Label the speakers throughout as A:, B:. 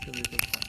A: Deixa eu ver teu fone.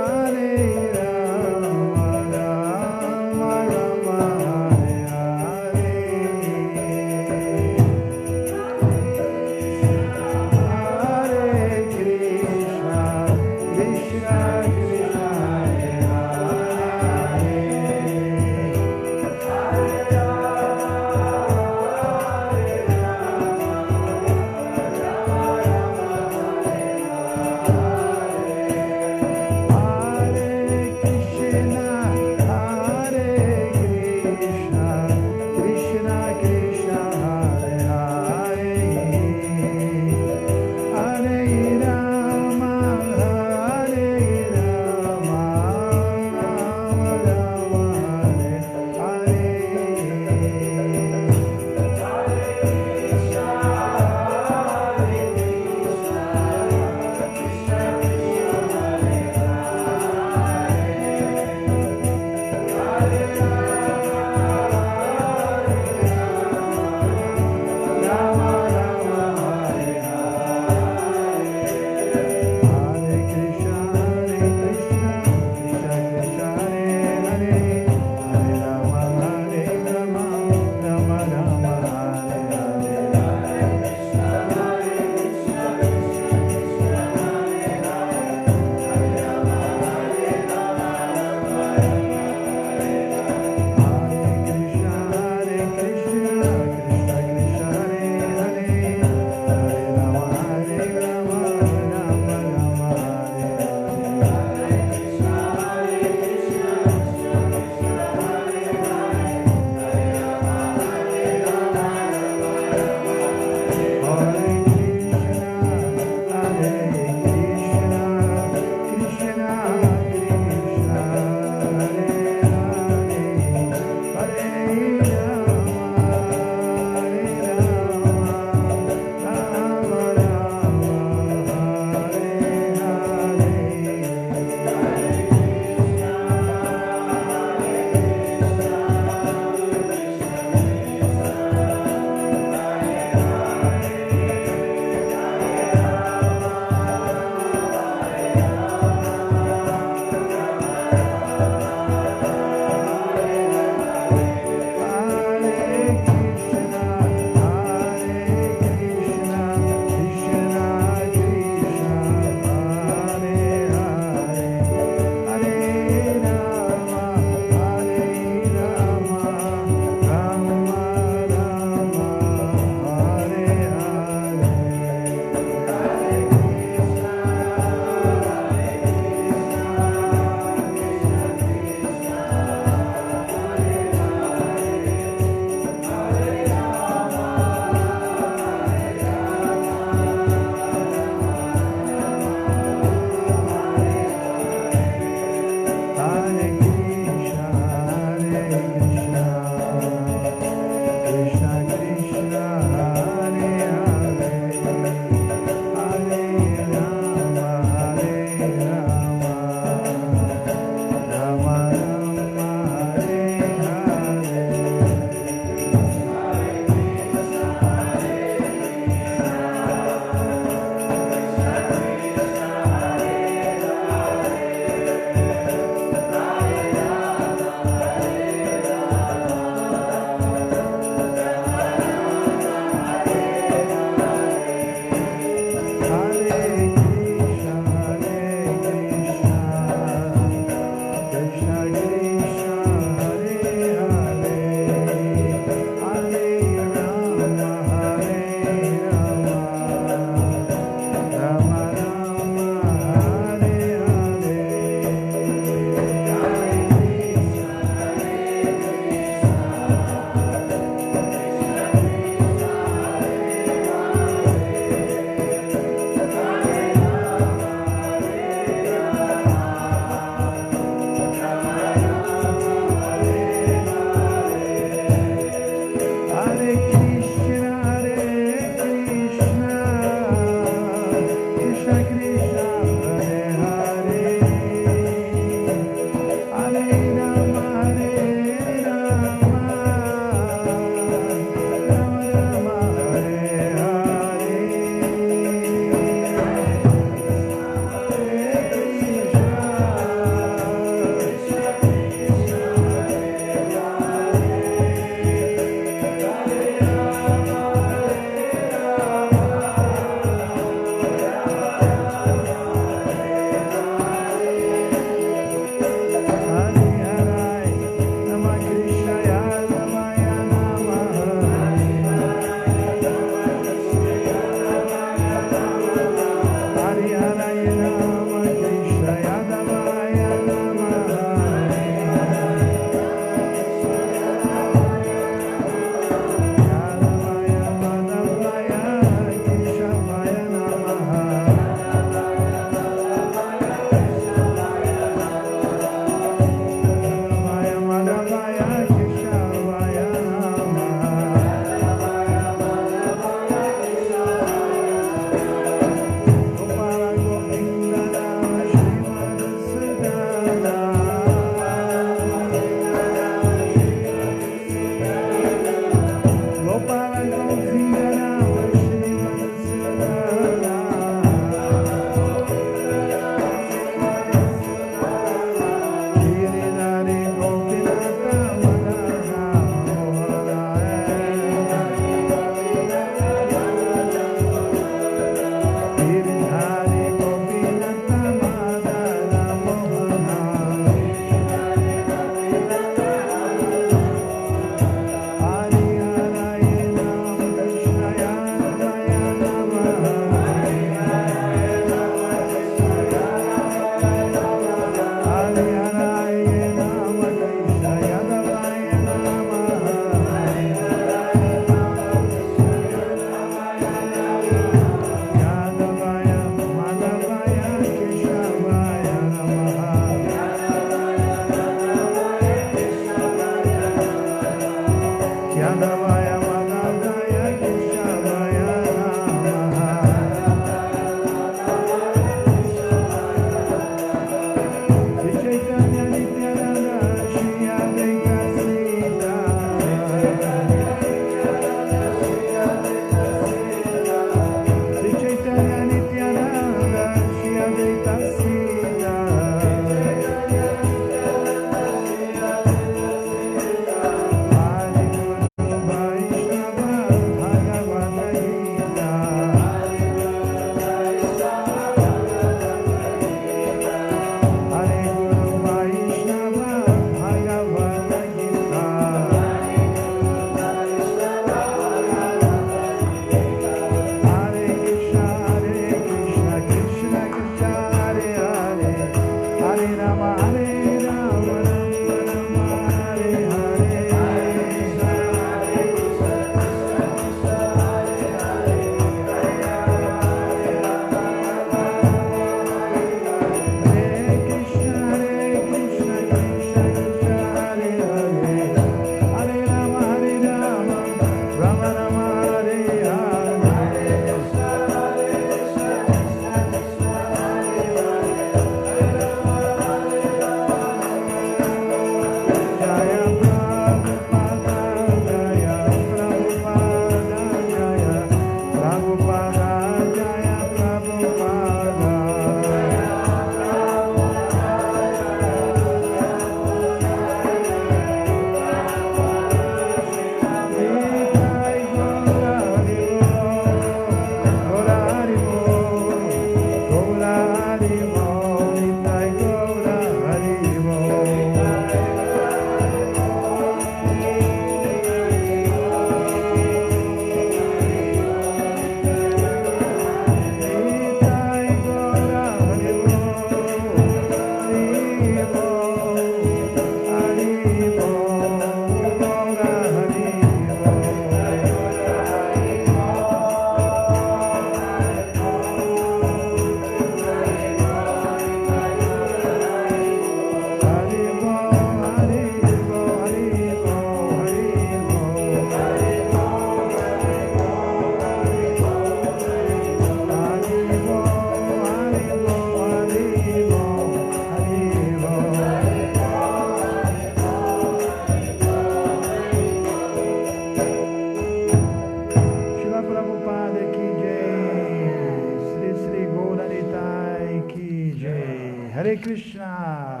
A: Hare Krishna.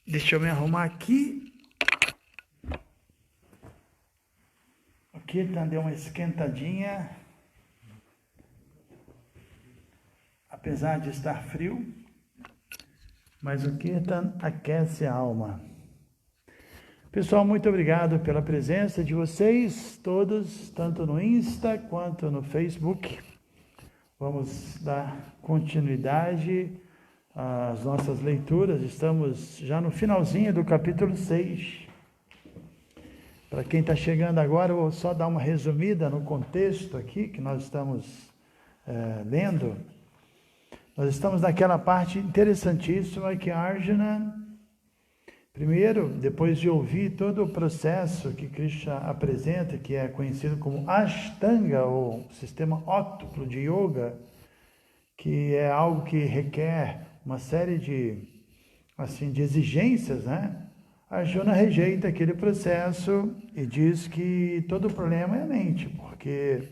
A: Deixa eu me arrumar aqui. O Kirtan deu uma esquentadinha. Apesar de estar frio, mas o Kirtan aquece a alma. Pessoal, muito obrigado pela presença de vocês todos, tanto no Insta quanto no Facebook. Vamos dar continuidade às nossas leituras. Estamos já no finalzinho do capítulo 6. Para quem está chegando agora, eu vou só dar uma resumida no contexto aqui que nós estamos lendo. Nós estamos naquela parte interessantíssima que Arjuna, primeiro, depois de ouvir todo o processo que Krishna apresenta, que é conhecido como Ashtanga, ou sistema óctuplo de yoga, que é algo que requer uma série de exigências, né? Arjuna rejeita aquele processo e diz que todo o problema é a mente, porque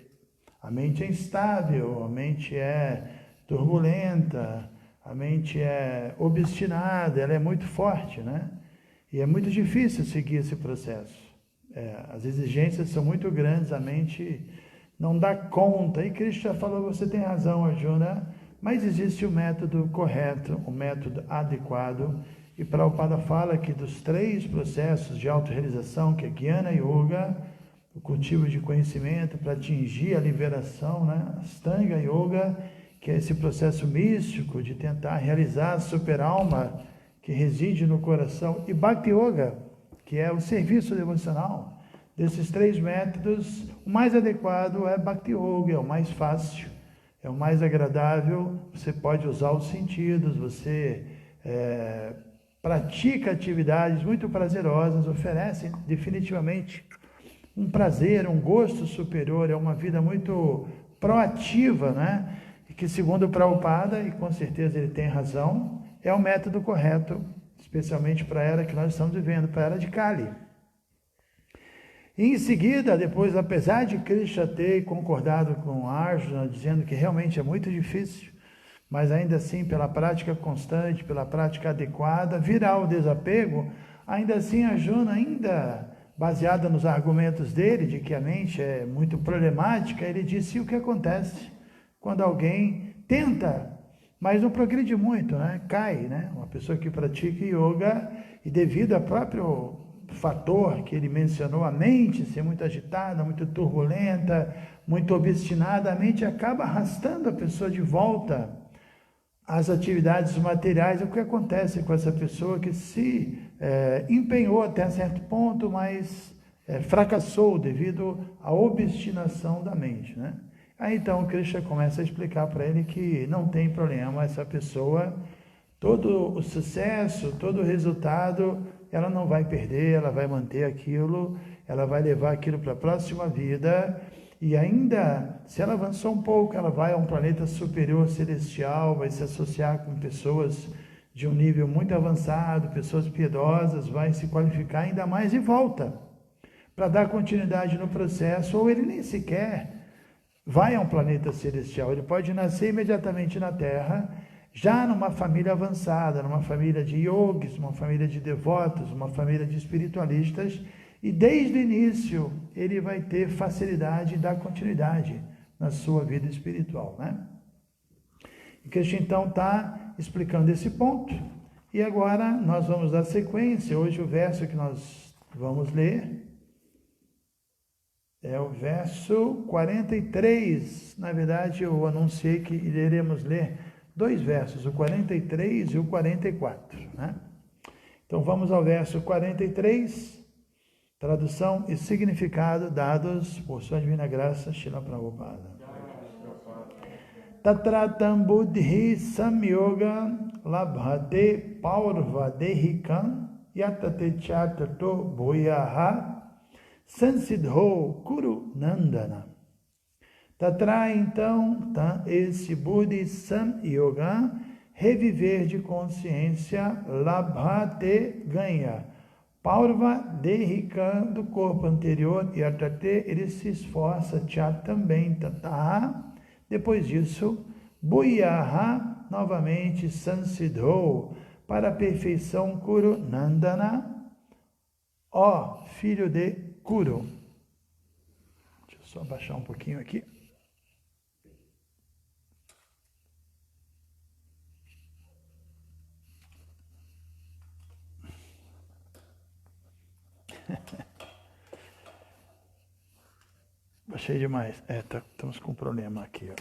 A: a mente é instável, a mente é turbulenta, a mente é obstinada, ela é muito forte, né? E é muito difícil seguir esse processo. As exigências são muito grandes, a mente não dá conta. E Krishna falou, você tem razão, Arjuna, mas existe o método correto, o método adequado. E Prabhupada fala que dos 3 processos de autorrealização, que é Jnana Yoga, o cultivo de conhecimento para atingir a liberação, né? Astanga Yoga, que é esse processo místico de tentar realizar a super-alma que reside no coração, e Bhakti Yoga, que é o serviço devocional. Desses 3 métodos, o mais adequado é Bhakti Yoga, é o mais fácil, é o mais agradável, você pode usar os sentidos, você pratica atividades muito prazerosas, oferecem definitivamente um prazer, um gosto superior, é uma vida muito proativa, né? E que, segundo o Prabhupada, e com certeza ele tem razão, é o método correto, especialmente para a era que nós estamos vivendo, para a era de Kali. E em seguida, depois, apesar de Krishna ter concordado com Arjuna, dizendo que realmente é muito difícil, mas ainda assim, pela prática constante, pela prática adequada, virá o desapego, ainda assim Arjuna, ainda baseado nos argumentos dele, de que a mente é muito problemática, ele disse o que acontece quando alguém tenta, mas não progride muito, né? Cai, né? Uma pessoa que pratica yoga e devido ao próprio fator que ele mencionou, a mente ser muito agitada, muito turbulenta, muito obstinada, a mente acaba arrastando a pessoa de volta às atividades materiais. É o que acontece com essa pessoa que se empenhou até certo ponto, mas fracassou devido à obstinação da mente, né? Aí então o Krishna começa a explicar para ele que não tem problema, essa pessoa, todo o sucesso, todo o resultado, ela não vai perder, ela vai manter aquilo, ela vai levar aquilo para a próxima vida, e ainda, se ela avançou um pouco, ela vai a um planeta superior celestial, vai se associar com pessoas de um nível muito avançado, pessoas piedosas, vai se qualificar ainda mais e volta para dar continuidade no processo, ou ele nem sequer vai a um planeta celestial, ele pode nascer imediatamente na Terra, já numa família avançada, numa família de yogis, uma família de devotos, uma família de espiritualistas, e desde o início ele vai ter facilidade em dar continuidade na sua vida espiritual, né? E Krishna então está explicando esse ponto, e agora nós vamos dar sequência. Hoje o verso que nós vamos ler é o verso 43. Na verdade, eu anunciei que iremos ler 2 versos, o 43 e o 44. Né? Então, vamos ao verso 43, tradução e significado dados por Sua Divina Graça, Srila Prabhupada. Tatratam buddhi samyoga labhate paurva dehikam yatate chatato bhuyaha Sansidho Kuru Nandana. Tatra, então, esse Buddhi Sam Yoga, reviver de consciência, Labhate, ganha, Paurva, Dehika, do corpo anterior, e Atate, ele se esforça, Chat também, Tata. Depois disso, Bhuyaha, novamente, Sansidho, para a perfeição Kuru Nandana, ó filho de Kuru. Deixa eu só abaixar um pouquinho aqui. Baixei demais. Estamos com um problema aqui, ó.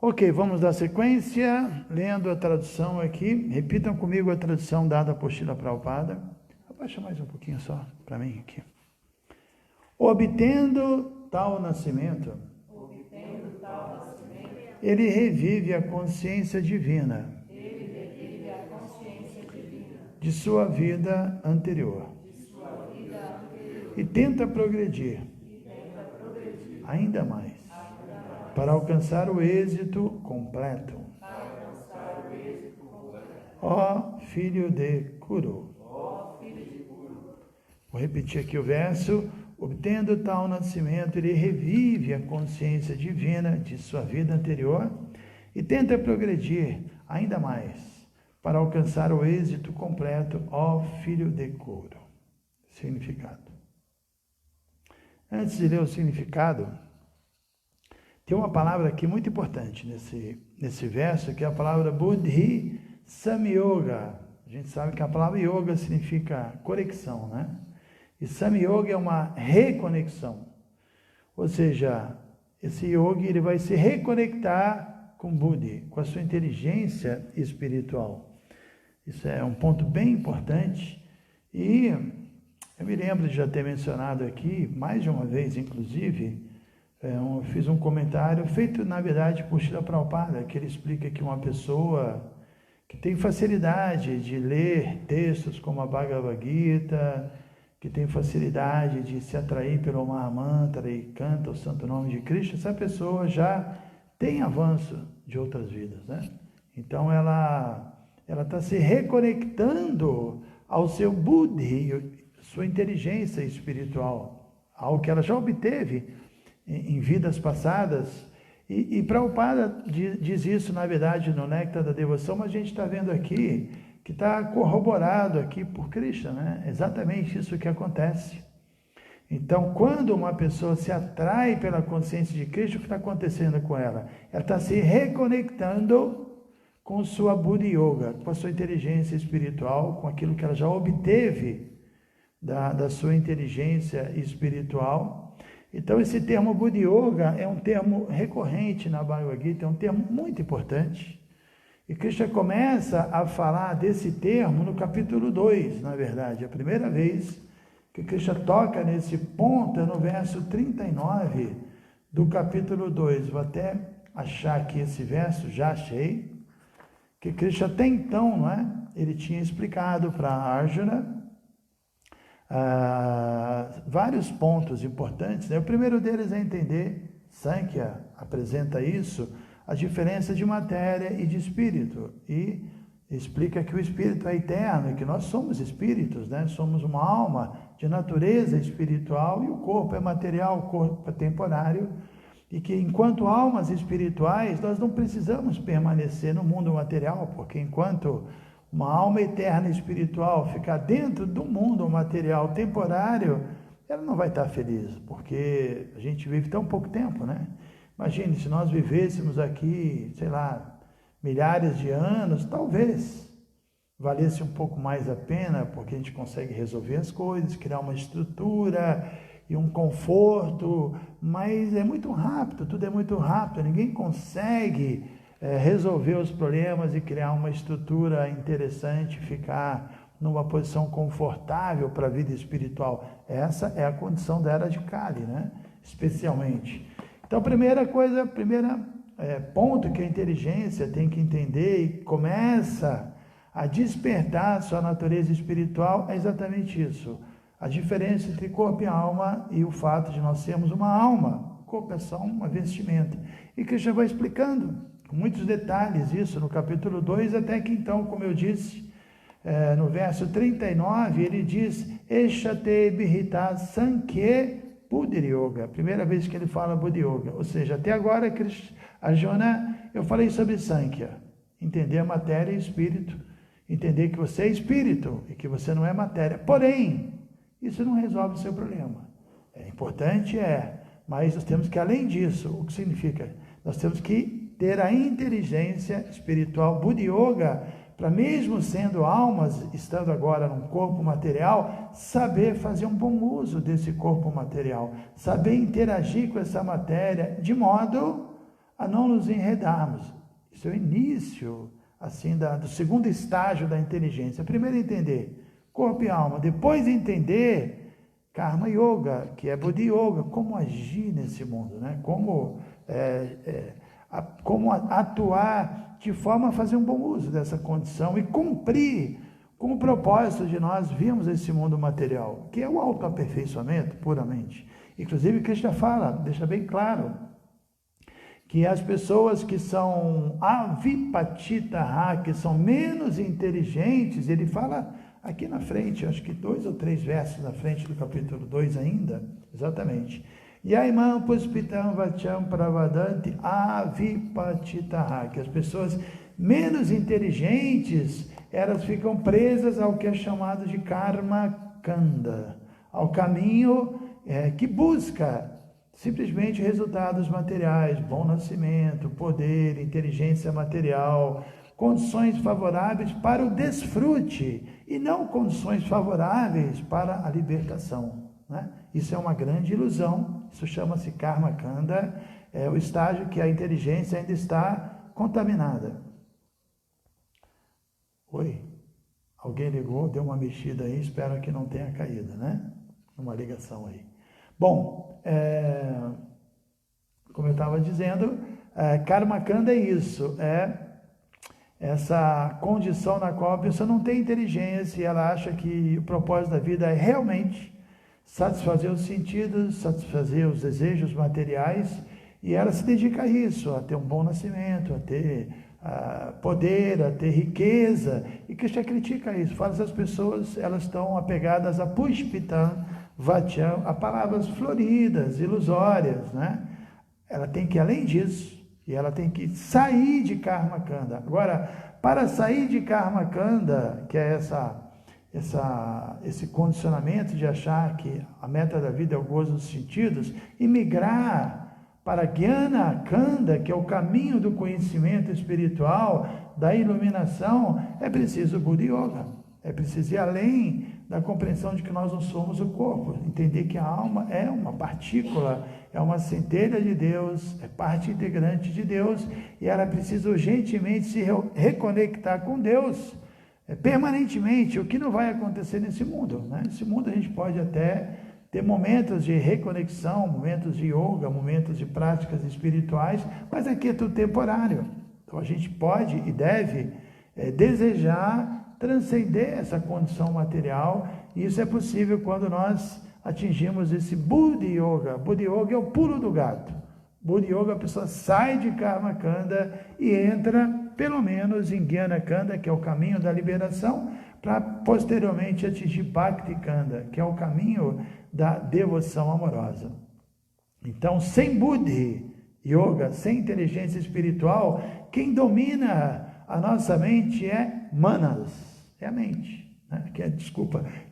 A: Ok, vamos dar sequência, lendo a tradução aqui. Repitam comigo a tradução dada por Srila Prabhupada. Abaixa mais um pouquinho só para mim aqui. Obtendo tal nascimento, ele revive a consciência divina de sua vida anterior e tenta progredir ainda mais para alcançar o êxito completo. Ó filho de Kuru. Vou repetir aqui o verso. Obtendo tal nascimento, ele revive a consciência divina de sua vida anterior e tenta progredir ainda mais para alcançar o êxito completo, ó filho de Kuru. Significado. Antes de ler o significado, tem uma palavra aqui muito importante nesse verso, que é a palavra Buddhi Samyoga. A gente sabe que a palavra yoga significa conexão, né? E Samyoga é uma reconexão. Ou seja, esse yogi ele vai se reconectar com Buddhi, com a sua inteligência espiritual. Isso é um ponto bem importante. E eu me lembro de já ter mencionado aqui, mais de uma vez, inclusive, eu fiz um comentário feito, na verdade, por Srila Prabhupada, que ele explica que uma pessoa que tem facilidade de ler textos como a Bhagavad Gita, que tem facilidade de se atrair pelo Mahamantra e canta o santo nome de Krishna, essa pessoa já tem avanço de outras vidas, né? Então ela está se reconectando ao seu buddhi, sua inteligência espiritual, algo que ela já obteve em vidas passadas. E Prabhupada diz isso, na verdade, no Néctar da Devoção, mas a gente está vendo aqui que está corroborado aqui por Krishna, né? Exatamente isso que acontece. Então, quando uma pessoa se atrai pela consciência de Krishna, o que está acontecendo com ela? Ela está se reconectando com sua Buddhi Yoga, com a sua inteligência espiritual, com aquilo que ela já obteve da sua inteligência espiritual. Então, esse termo Buddhi Yoga é um termo recorrente na Bhagavad Gita, é um termo muito importante. E Krishna começa a falar desse termo no capítulo 2, na verdade. A primeira vez que Krishna toca nesse ponto é no verso 39 do capítulo 2. Vou até achar aqui esse verso, já achei. Que Krishna até então, não é? Ele tinha explicado para Arjuna vários pontos importantes, né? O primeiro deles é entender, Sankhya apresenta isso, a diferença de matéria e de espírito, e explica que o espírito é eterno e que nós somos espíritos, né? Somos uma alma de natureza espiritual e o corpo é material, o corpo é temporário, e que enquanto almas espirituais nós não precisamos permanecer no mundo material, porque enquanto uma alma eterna espiritual ficar dentro do mundo material temporário, ela não vai estar feliz, porque a gente vive tão pouco tempo, né? Imagine, se nós vivêssemos aqui, sei lá, milhares de anos, talvez valesse um pouco mais a pena, porque a gente consegue resolver as coisas, criar uma estrutura e um conforto, mas é muito rápido, tudo é muito rápido, ninguém consegue resolver os problemas e criar uma estrutura interessante, ficar numa posição confortável para a vida espiritual. Essa é a condição da Era de Kali, né? Especialmente. Então, primeiro ponto que a inteligência tem que entender e começa a despertar sua natureza espiritual é exatamente isso. A diferença entre corpo e alma e o fato de nós sermos uma alma corpo é só uma vestimenta. E Krishna vai explicando com muitos detalhes isso no capítulo 2, até que então, como eu disse, no verso 39, ele diz, Eshate Bihita Sankhye Buddhi Yoga, a primeira vez que ele fala Buddhi Yoga, ou seja, até agora, Arjuna, eu falei sobre Sankhya, entender a matéria e espírito, entender que você é espírito e que você não é matéria, porém, isso não resolve o seu problema, é importante, mas nós temos que, além disso, o que significa? Nós temos que ter a inteligência espiritual, Buddhi Yoga, para mesmo sendo almas, estando agora num corpo material, saber fazer um bom uso desse corpo material, saber interagir com essa matéria, de modo a não nos enredarmos. Isso é o início, assim, do segundo estágio da inteligência. Primeiro entender corpo e alma, depois entender Karma Yoga, que é Buddhi Yoga, como agir nesse mundo, né? Como atuar de forma a fazer um bom uso dessa condição e cumprir com o propósito de nós virmos esse mundo material, que é o autoaperfeiçoamento puramente. Inclusive, Krishna fala, deixa bem claro, que as pessoas que são avipatita, que são menos inteligentes, ele fala aqui na frente, acho que 2 ou 3 versos na frente do capítulo 2 ainda, exatamente. Yaimam puspitam vacham pravadanti avipatitaha, que as pessoas menos inteligentes, elas ficam presas ao que é chamado de karma kanda, ao caminho que busca simplesmente resultados materiais, bom nascimento, poder, inteligência material, condições favoráveis para o desfrute e não condições favoráveis para a libertação, né? Isso é uma grande ilusão, isso chama-se Karma Kanda, é o estágio que a inteligência ainda está contaminada. Oi? Alguém ligou, deu uma mexida aí, espero que não tenha caído, né? Uma ligação aí. Bom, como eu estava dizendo, Karma Kanda é isso, essa condição na qual a pessoa não tem inteligência e ela acha que o propósito da vida é realmente satisfazer os sentidos, satisfazer os desejos materiais, e ela se dedica a isso, a ter um bom nascimento, a ter poder, a ter riqueza, e Krishna critica isso, fala que as pessoas elas estão apegadas a pushpitam vacham, a palavras floridas, ilusórias, né? Ela tem que, além disso, e ela tem que sair de Karma Kanda. Agora, para sair de Karma Kanda, que é esse condicionamento de achar que a meta da vida é o gozo dos sentidos, e migrar para Jnana Kanda, que é o caminho do conhecimento espiritual, da iluminação, é preciso Buddhi Yoga. É preciso ir além da compreensão de que nós não somos o corpo, entender que a alma é uma partícula, é uma centelha de Deus, é parte integrante de Deus, e ela precisa urgentemente se reconectar com Deus, permanentemente, o que não vai acontecer nesse mundo, né? Nesse mundo a gente pode até ter momentos de reconexão, momentos de yoga, momentos de práticas espirituais, mas aqui é tudo temporário. Então a gente pode e deve desejar transcender essa condição material, e isso é possível quando nós atingimos esse Buddhi Yoga. Buddhi Yoga é o pulo do gato. Buddhi Yoga, a pessoa sai de Karma Kanda e entra, pelo menos, em Jnana Kanda, que é o caminho da liberação, para posteriormente atingir Bhakti Kanda, que é o caminho da devoção amorosa. Então, sem Buddhi Yoga, sem inteligência espiritual, quem domina a nossa mente é Manas, é a mente.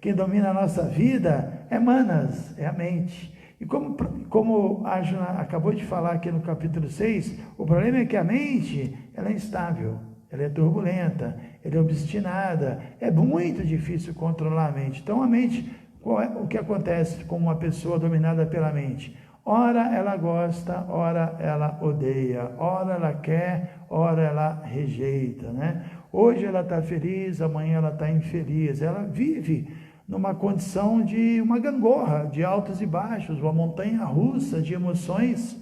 A: Quem domina a nossa vida é Manas, é a mente. E como a Arjuna acabou de falar aqui no capítulo 6, o problema é que a mente ela é instável, ela é turbulenta, ela é obstinada, é muito difícil controlar a mente. Então a mente, o que acontece com uma pessoa dominada pela mente? Ora ela gosta, ora ela odeia, ora ela quer, ora ela rejeita, né? Hoje ela está feliz, amanhã ela está infeliz, ela vive numa condição de uma gangorra, de altos e baixos, uma montanha russa de emoções,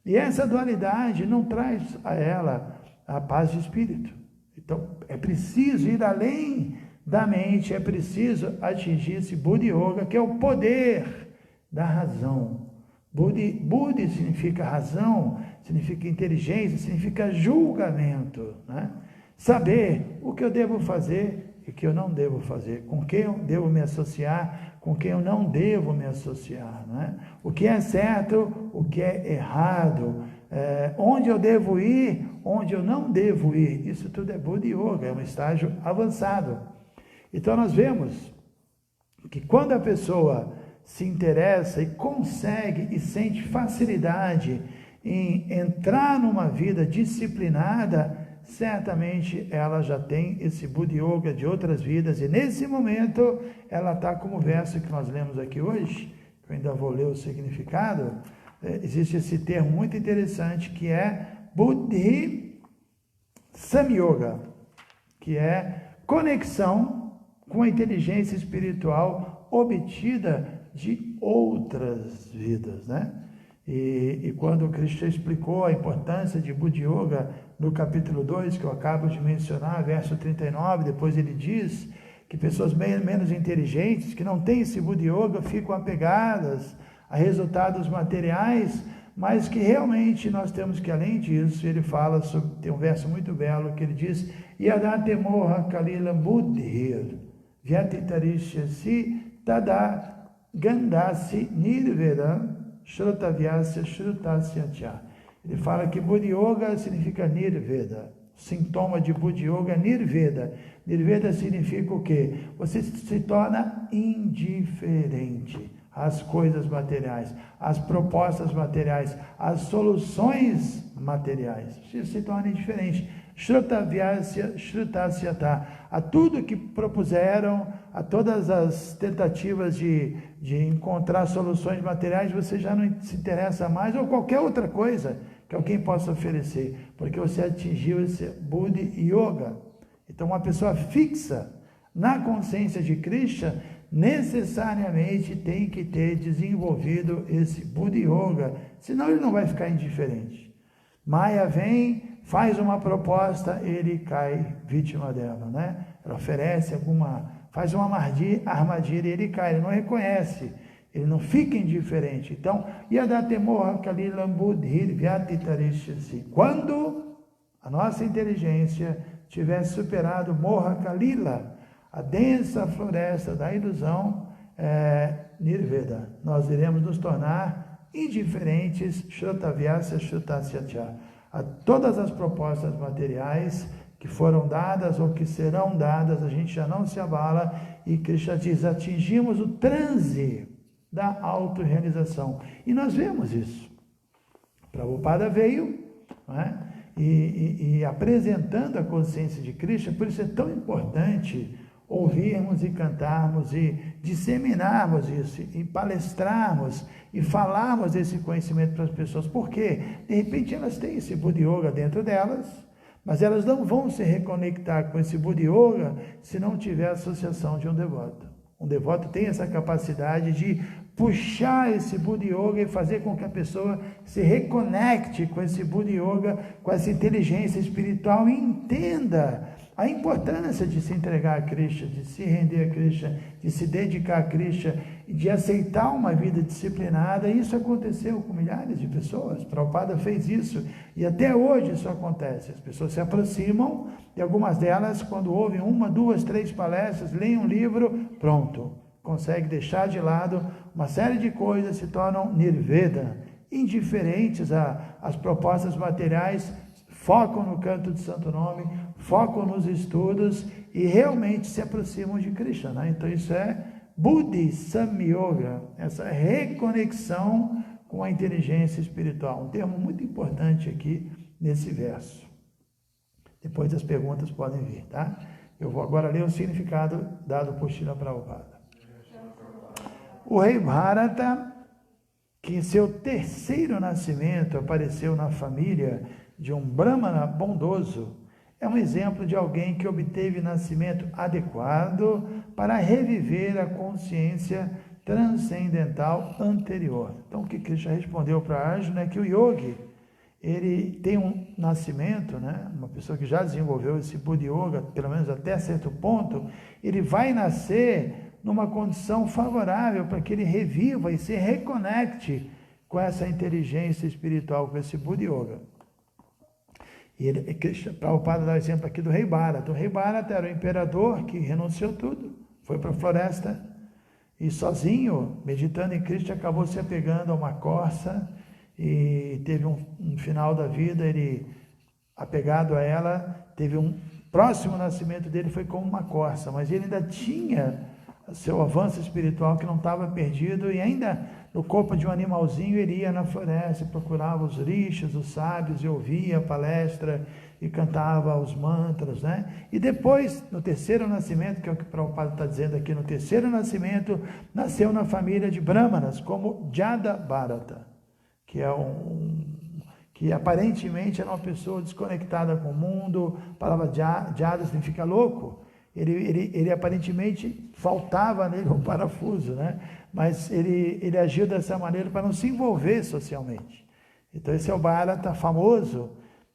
A: e essa dualidade não traz a ela a paz de espírito. Então é preciso ir além da mente, é preciso atingir esse Buddhi Yoga, que é o poder da razão, Buddhi significa razão, significa inteligência, significa julgamento, né? Saber o que eu devo fazer e o que eu não devo fazer, com quem eu devo me associar, com quem eu não devo me associar, né? O que é certo, o que é errado, onde eu devo ir, onde eu não devo ir. Isso tudo é Buddha Yoga, é um estágio avançado. Então nós vemos que quando a pessoa se interessa e consegue e sente facilidade em entrar numa vida disciplinada, certamente ela já tem esse Buddha Yoga de outras vidas, e nesse momento ela está como o verso que nós lemos aqui hoje, eu ainda vou ler o significado. Existe esse termo muito interessante que é Buddhi Samyoga, que é conexão com a inteligência espiritual obtida de outras vidas, né? E quando o Krishna explicou a importância de Buddha Yoga no capítulo 2, que eu acabo de mencionar, verso 39, depois ele diz que pessoas menos inteligentes, que não têm esse Buddha Yoga, ficam apegadas a resultados materiais, mas que realmente nós temos que, além disso, ele fala sobre, tem um verso muito belo que ele diz, Yadate moha kalilam buddhir, vyatitarishasi tada gandasi nirvedam Shrutavyasya Shrutasya Cha. Ele fala que Buddha Yoga significa Nirveda. O sintoma de Buddha Yoga é Nirveda. Nirveda significa o quê? Você se torna indiferente às coisas materiais, às propostas materiais, às soluções materiais. Você se torna indiferente. Shrutavyasya Shrutasya Ta. A tudo que propuseram, a todas as tentativas de encontrar soluções materiais, você já não se interessa mais, ou qualquer outra coisa que alguém possa oferecer, porque você atingiu esse Buddha Yoga. Então, uma pessoa fixa na consciência de Krishna, necessariamente tem que ter desenvolvido esse Buddha Yoga, senão ele não vai ficar indiferente. Maya vem, faz uma proposta, ele cai vítima dela, né? Ela oferece faz uma armadilha e ele cai, ele não reconhece, ele não fica indiferente. Então, Yadatemoha Kalilam Buddhir Vyatitarishasi. Quando a nossa inteligência tiver superado Moha Kalila, a densa floresta da ilusão, Nirveda, nós iremos nos tornar indiferentes, Shrutavyasya Shrutasya Cha, a todas as propostas materiais que foram dadas ou que serão dadas, a gente já não se abala, e Krishna diz, atingimos o transe da autorrealização. E nós vemos isso. Prabhupada veio, né, e apresentando a consciência de Krishna, por isso é tão importante ouvirmos e cantarmos e disseminarmos isso, e palestrarmos e falarmos desse conhecimento para as pessoas, porque de repente elas têm esse Buddha Yoga dentro delas, mas elas não vão se reconectar com esse Buddha Yoga se não tiver a associação de um devoto. Um devoto tem essa capacidade de puxar esse Buddha Yoga e fazer com que a pessoa se reconecte com esse Buddha Yoga, com essa inteligência espiritual, e entenda a importância de se entregar a Krishna, de se render a Krishna, de se dedicar a Krishna, de aceitar uma vida disciplinada. Isso aconteceu com milhares de pessoas. Prabhupada fez isso e até hoje isso acontece. As pessoas se aproximam e algumas delas, quando ouvem 1, 2, 3 palestras, leem um livro, pronto, consegue deixar de lado uma série de coisas, se tornam nirveda, indiferentes às propostas materiais, focam no canto de Santo Nome, focam nos estudos e realmente se aproximam de Krishna, né? Então isso é Buddhi Samyoga, essa reconexão com a inteligência espiritual, um termo muito importante aqui nesse verso. Depois as perguntas podem vir, tá? Eu vou agora ler o significado dado por Srila Prabhupada. O rei Bharata, que em seu terceiro nascimento apareceu na família de um brahmana bondoso, é um exemplo de alguém que obteve nascimento adequado para reviver a consciência transcendental anterior. Então, o que Krishna respondeu para Arjuna é que o yogi, ele tem um nascimento, né? Uma pessoa que já desenvolveu esse Buddha Yoga, pelo menos até certo ponto, ele vai nascer numa condição favorável para que ele reviva e se reconecte com essa inteligência espiritual, com esse Buddha Yoga. E Prabhupada dá o exemplo aqui do rei Bharata. O rei Bharata era o imperador que renunciou tudo, foi para a floresta e sozinho, meditando em Krishna, acabou se apegando a uma corça e teve um final da vida, ele, apegado a ela, teve um próximo nascimento dele, foi como uma corça, mas ele ainda tinha seu avanço espiritual que não estava perdido, e ainda no corpo de um animalzinho ele ia na floresta e procurava os rishis, os sábios, e ouvia a palestra e cantava os mantras, né? E depois, no terceiro nascimento, que é o que o Prabhupada está dizendo aqui, no terceiro nascimento, nasceu na família de Brahmanas, como Jada Bharata, que aparentemente era uma pessoa desconectada com o mundo. A palavra Jada significa louco. Ele aparentemente faltava nele um parafuso, né? Mas ele agiu dessa maneira para não se envolver socialmente. Então esse é o Bharata famoso,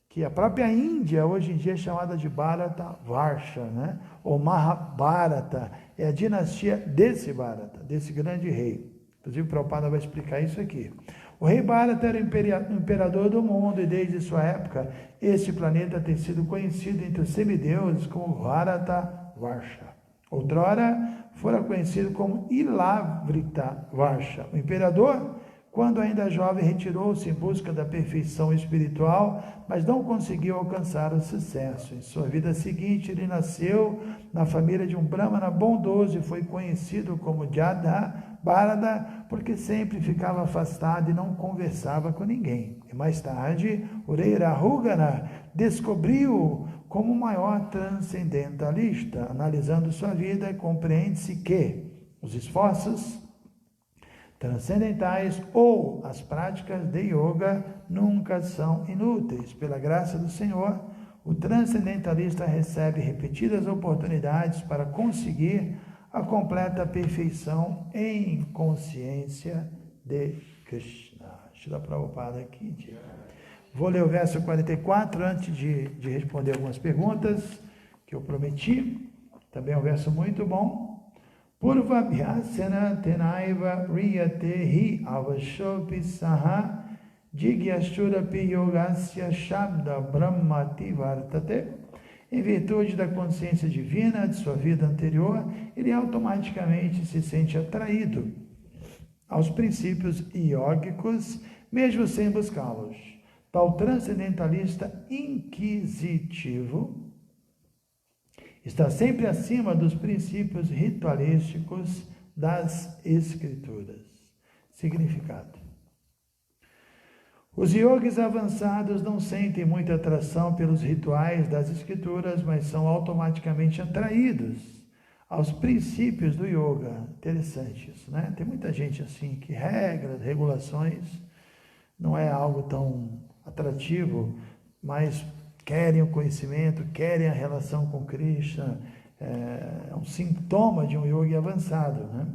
A: que a própria Índia hoje em dia é chamada de Bharata Varsha, né? Ou Mahabharata, é a dinastia desse Bharata, desse grande rei. Inclusive o Prabhupada vai explicar isso aqui. O rei Bharata era o imperador do mundo, e desde sua época este planeta tem sido conhecido entre os semideuses como Bharata Varsha. Outrora fora conhecido como Ilavrita Varsha. O imperador, quando ainda jovem, retirou-se em busca da perfeição espiritual, mas não conseguiu alcançar o sucesso. Em sua vida seguinte, ele nasceu na família de um brahmana bondoso e foi conhecido como Jada Bharata, porque sempre ficava afastado e não conversava com ninguém. E mais tarde, o rei Rahugana descobriu como o maior transcendentalista. Analisando sua vida, compreende-se que os esforços transcendentais ou as práticas de yoga nunca são inúteis. Pela graça do Senhor, o transcendentalista recebe repetidas oportunidades para conseguir a completa perfeição em consciência de Krishna. Shila Prabhupada aqui. Vou ler o verso 44 antes de responder algumas perguntas que eu prometi. Também é um verso muito bom. Purvabhyasana tenaiva riyate hi avashopi saha jigyashurapi yogasya shabda brahmati vartate. Em virtude da consciência divina de sua vida anterior, ele automaticamente se sente atraído aos princípios iógicos, mesmo sem buscá-los. Tal transcendentalista inquisitivo está sempre acima dos princípios ritualísticos das Escrituras. Significado: os yogis avançados não sentem muita atração pelos rituais das Escrituras, mas são automaticamente atraídos aos princípios do yoga. Interessante isso, né? Tem muita gente assim que regras, regulações não é algo tão atrativo, mas querem o conhecimento, querem a relação com Krishna. É um sintoma de um yogi avançado, né?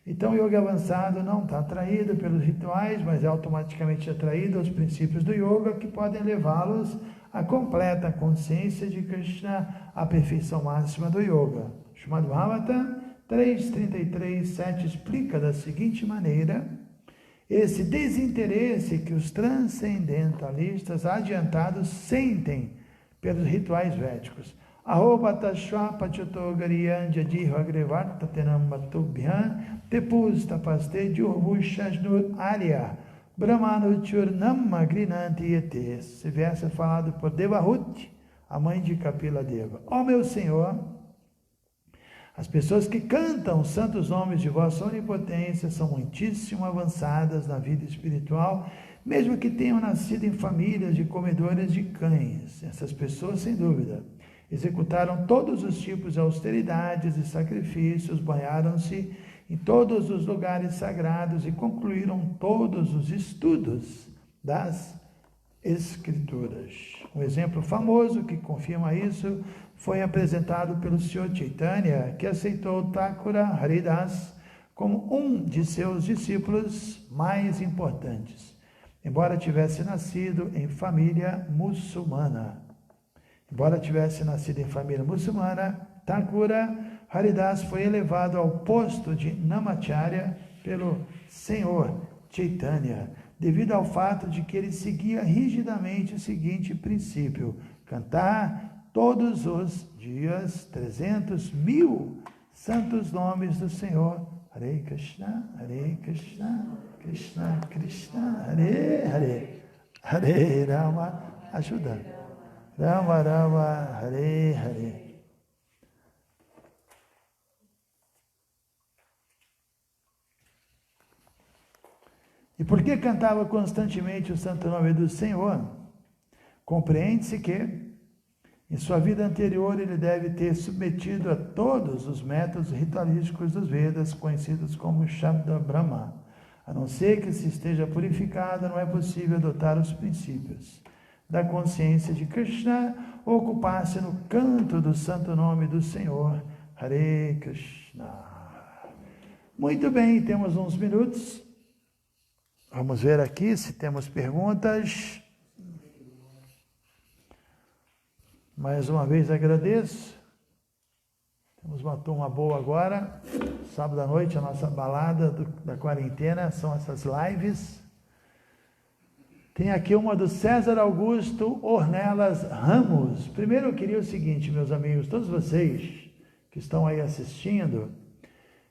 A: Então o yoga avançado não está atraído pelos rituais, mas é automaticamente atraído aos princípios do yoga, que podem levá-los à completa consciência de Krishna, à perfeição máxima do yoga. Srimad Bhagavatam 3.33.7 explica da seguinte maneira esse desinteresse que os transcendentalistas adiantados sentem pelos rituais védicos. Esse verso é falado por Devahuti, a mãe de Kapila Deva. Ó meu Senhor, as pessoas que cantam os santos nomes de vossa onipotência são muitíssimo avançadas na vida espiritual, mesmo que tenham nascido em famílias de comedores de cães. Essas pessoas, sem dúvida, executaram todos os tipos de austeridades e sacrifícios, banharam-se em todos os lugares sagrados e concluíram todos os estudos das Escrituras. Um exemplo famoso que confirma isso foi apresentado pelo Sr. Chaitanya, que aceitou Thakura Haridas como um de seus discípulos mais importantes, embora tivesse nascido em família muçulmana. Thakura Haridas foi elevado ao posto de Namacharya pelo Senhor Chaitanya. devido ao fato de que ele seguia rigidamente o seguinte princípio: cantar todos os dias 300.000 santos nomes do Senhor. Hare Krishna, Krishna Krishna, Hare Hare, Hare Rama, ajuda. Rama Rama, Hare Hare. E por que cantava constantemente o santo nome do Senhor? Compreende-se que, em sua vida anterior, ele deve ter submetido a todos os métodos ritualísticos dos Vedas, conhecidos como Shabda Brahma. A não ser que se esteja purificado, não é possível adotar os princípios da consciência de Krishna ou ocupar-se no canto do santo nome do Senhor. Hare Krishna. Muito bem, temos uns minutos. Vamos ver aqui se temos perguntas. Mais uma vez agradeço. Temos uma turma boa agora. Sábado à noite, a nossa balada da quarentena são essas lives. Tem aqui uma do César Augusto Ornelas Ramos. Primeiro eu queria o seguinte, meus amigos, todos vocês que estão aí assistindo,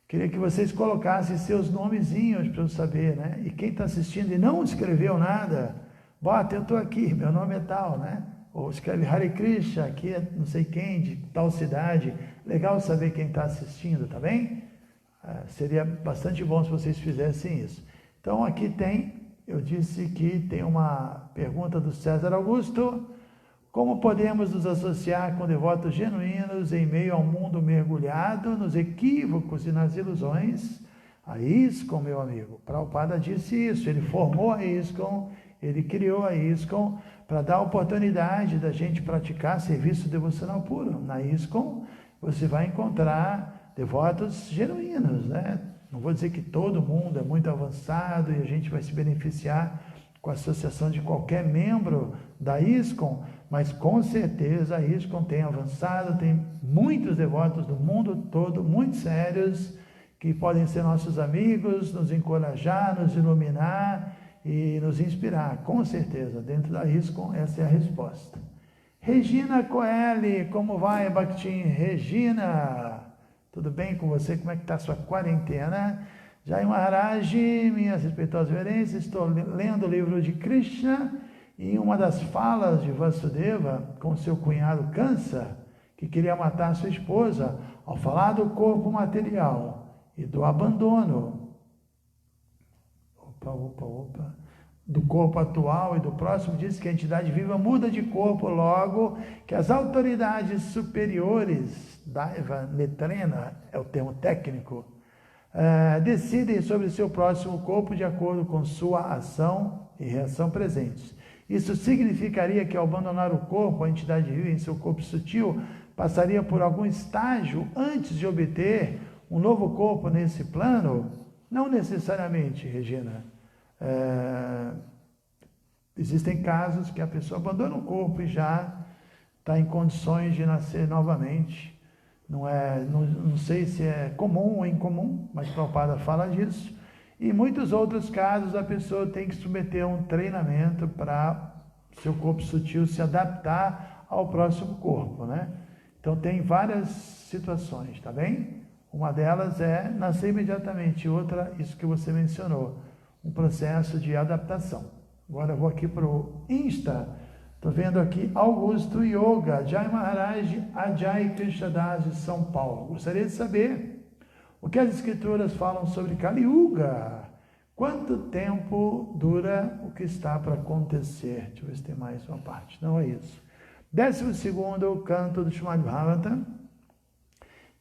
A: queria que vocês colocassem seus nomezinhos para eu saber, né? E quem está assistindo e não escreveu nada, bota, eu estou aqui, meu nome é tal, né? Ou escreve Hare Krishna, aqui é não sei quem, de tal cidade. Legal saber quem está assistindo, tá bem? Seria bastante bom se vocês fizessem isso. Então aqui tem, eu disse que tem uma pergunta do César Augusto. Como podemos nos associar com devotos genuínos em meio ao mundo mergulhado nos equívocos e nas ilusões? A ISKCON, meu amigo, Prabhupada disse isso, ele formou a ISKCON, ele criou a ISKCON para dar a oportunidade da gente praticar serviço devocional puro. Na ISKCON você vai encontrar devotos genuínos, né? Não vou dizer que todo mundo é muito avançado e a gente vai se beneficiar com a associação de qualquer membro da ISKCON, mas com certeza a ISKCON tem avançado, tem muitos devotos do mundo todo, muito sérios, que podem ser nossos amigos, nos encorajar, nos iluminar e nos inspirar, com certeza. Dentro da ISKCON, essa é a resposta. Regina Coeli, como vai, Bhaktin? Regina, tudo bem com você? Como é que está a sua quarentena? Jai Maharaj, minhas respeitosas reverências, estou lendo o livro de Krishna e uma das falas de Vasudeva com seu cunhado Kansa, que queria matar sua esposa, ao falar do corpo material e do abandono do corpo atual e do próximo, diz que a entidade viva muda de corpo logo que as autoridades superiores, Daiva Netrena é o termo técnico, decidem sobre seu próximo corpo de acordo com sua ação e reação presentes. Isso significaria que ao abandonar o corpo, a entidade viva em seu corpo sutil passaria por algum estágio antes de obter um novo corpo nesse plano? Não necessariamente, Regina. Existem casos que a pessoa abandona o corpo e já está em condições de nascer novamente. Não sei se é comum ou incomum, mas Prabhupada fala disso. E muitos outros casos a pessoa tem que submeter a um treinamento para seu corpo sutil se adaptar ao próximo corpo, né? Então tem várias situações, tá bem? Uma delas é nascer imediatamente, outra, isso que você mencionou, um processo de adaptação. Agora eu vou aqui para o Insta, estou vendo aqui Augusto Yoga, Jai Maharaj, Ajay Krishnadas de São Paulo. Gostaria de saber o que as escrituras falam sobre Kali Yuga. Quanto tempo dura o que está para acontecer? Deixa eu ver se tem mais uma parte. Não é isso. 12º canto do Srimad Bhagavatam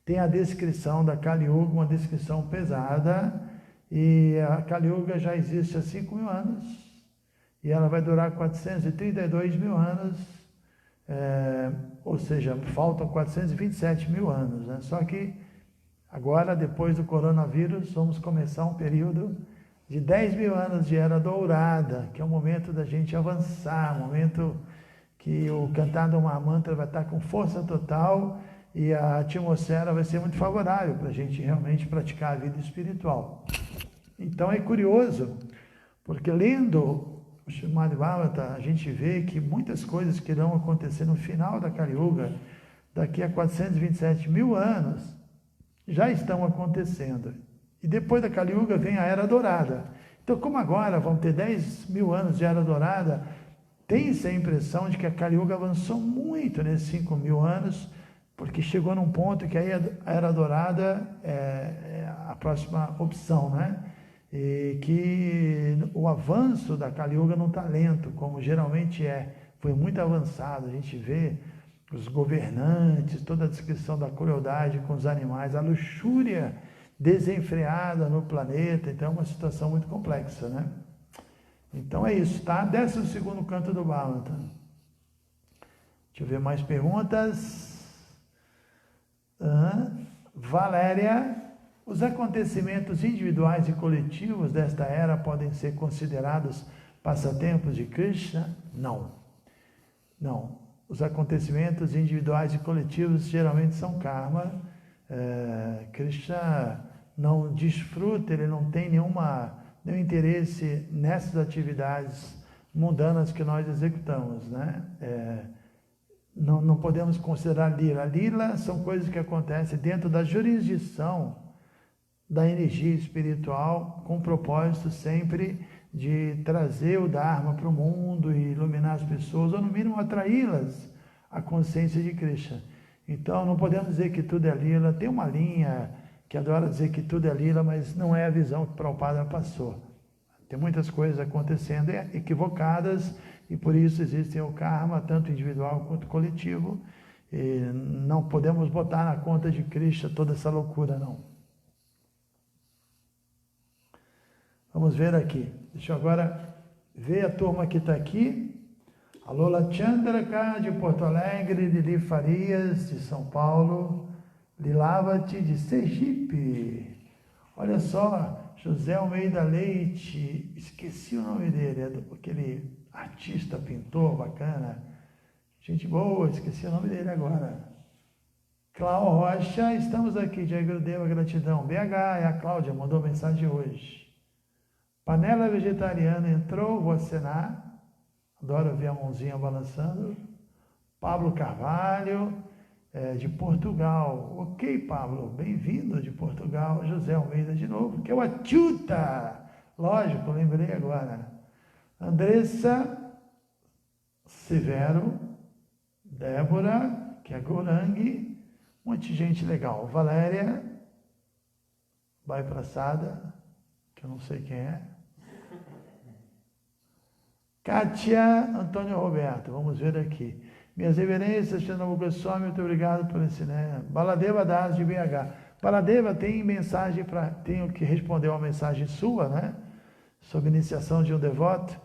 A: tem a descrição da Kali Yuga, uma descrição pesada, e a Kali Yuga já existe há 5.000 anos, e ela vai durar 432.000 anos, ou seja, faltam 427.000 anos, né? Só que agora, depois do coronavírus, vamos começar um período de 10.000 anos de Era Dourada, que é o momento da gente avançar, o momento que o cantar do Mahamantra vai estar com força total e a atmosfera vai ser muito favorável para a gente realmente praticar a vida espiritual. Então é curioso, Porque lendo o Srimad Bhagavatam, a gente vê que muitas coisas que irão acontecer no final da Kali Yuga, daqui a 427 mil anos, já estão acontecendo. E depois da Kali Yuga vem a Era Dourada. Então, como agora vão ter 10 mil anos de Era Dourada, tem-se a impressão de que a Kali Yuga avançou muito nesses 5 mil anos, porque chegou num ponto que aí a Era Dourada é a próxima opção, né? E que o avanço da Kali Yuga não está lento, como geralmente é. Foi muito avançado. A gente vê os governantes, toda a descrição da crueldade com os animais, a luxúria desenfreada no planeta. Então é uma situação muito complexa, né? Então é isso, tá? 12º canto do Bhagavatam. Deixa eu ver mais perguntas. Valéria, os acontecimentos individuais e coletivos desta era podem ser considerados passatempos de Krishna? Não. Não. Os acontecimentos individuais e coletivos geralmente são karma. Krishna não desfruta, ele não tem nenhum interesse nessas atividades mundanas que nós executamos, né? Não podemos considerar lila. Lila são coisas que acontecem dentro da jurisdição da energia espiritual, com o propósito sempre de trazer o Dharma para o mundo e iluminar as pessoas, ou no mínimo atraí-las à consciência de Krishna. Então não podemos dizer que tudo é lila. Tem uma linha que adora dizer que tudo é lila, mas não é a visão que Prabhupada passou. Tem muitas coisas acontecendo equivocadas, e por isso existe o karma, tanto individual quanto coletivo, e não podemos botar na conta de Krishna toda essa loucura, não. Vamos ver aqui. Deixa eu agora ver a turma que está aqui. A Lola Chandraka, de Porto Alegre, Lili Farias, de São Paulo, Lilavati, de Sergipe. Olha só, José Almeida Leite, esqueci o nome dele, aquele artista, pintor bacana, gente boa, esqueci o nome dele agora. Cláudia Rocha, estamos aqui, Jai Gurudeva, gratidão. BH, é a Cláudia, mandou mensagem hoje. Panela vegetariana entrou, vou acenar, adoro ver a mãozinha balançando. Pablo Carvalho, de Portugal. Ok, Pablo, bem-vindo de Portugal. José Almeida de novo, que é o Achuta, lógico, lembrei agora. Andressa Severo, Débora, que é Gorangue, um monte de gente legal. Valéria, Vai Praçada, que eu não sei quem é. Kátia Antônio Roberto, vamos ver aqui. Minhas reverências, Xanabu Goswami, muito obrigado por ensinar. Baladeva Das de BH. Baladeva tem mensagem tenho que responder uma mensagem sua, né? Sobre iniciação de um devoto.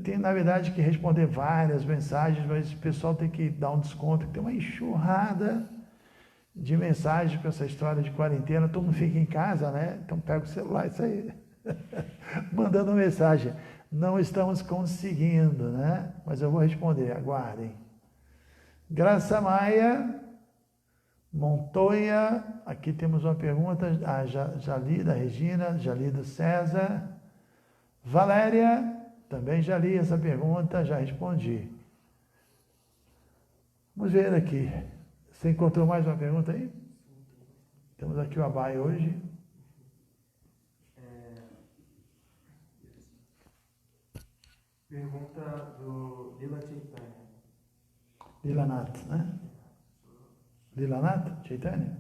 A: Tenho, na verdade, que responder várias mensagens, mas o pessoal tem que dar um desconto, que tem uma enxurrada de mensagens com essa história de quarentena. Todo mundo fica em casa, né? Então pega o celular e sai mandando mensagem. Não estamos conseguindo, né? Mas eu vou responder, aguardem. Graça Maia Montoya, aqui temos uma pergunta, já li da Regina, já li do César. Valéria, também já li essa pergunta, já respondi. Vamos ver aqui. Você encontrou mais uma pergunta aí? Temos aqui o Abai hoje.
B: Pergunta do Lila Chaitanya.
A: Lilanat, né? Lilanat Chaitanya?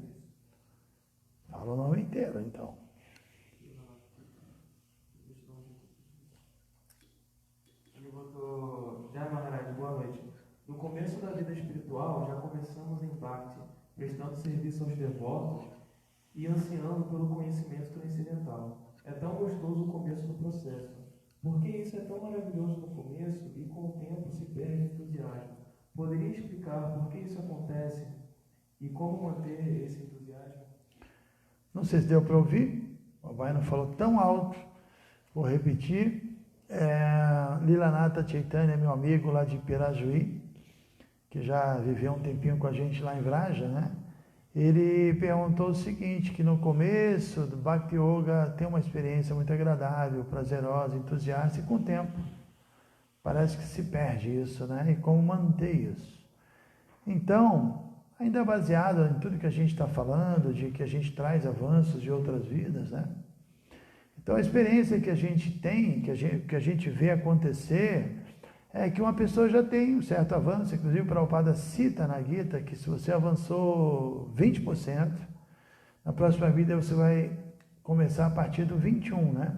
A: Fala o nome inteiro, então.
B: Ele botou: Jai Maharaj, boa noite. No começo da vida espiritual, já começamos em Bhakti, prestando serviço aos devotos e ansiando pelo conhecimento transcendental. É tão gostoso o começo do processo. Por que isso é tão maravilhoso no começo e com o tempo se perde o entusiasmo? Poderia explicar por que isso acontece e como manter esse entusiasmo?
A: Não sei se deu para ouvir, o Abai não falou tão alto, vou repetir. Lilanata Chaitanya é meu amigo lá de Pirajuí, que já viveu um tempinho com a gente lá em Vraja, né? ele perguntou o seguinte, que no começo do Bhakti Yoga tem uma experiência muito agradável, prazerosa, entusiasta, e com o tempo parece que se perde isso, né? E como manter isso? Então, ainda baseado em tudo que a gente está falando, de que a gente traz avanços de outras vidas, né? Então, a experiência que a gente tem, que a gente vê acontecer, é que uma pessoa já tem um certo avanço. Inclusive o Prabhupada cita na Gita que se você avançou 20%, na próxima vida você vai começar a partir do 21%, né?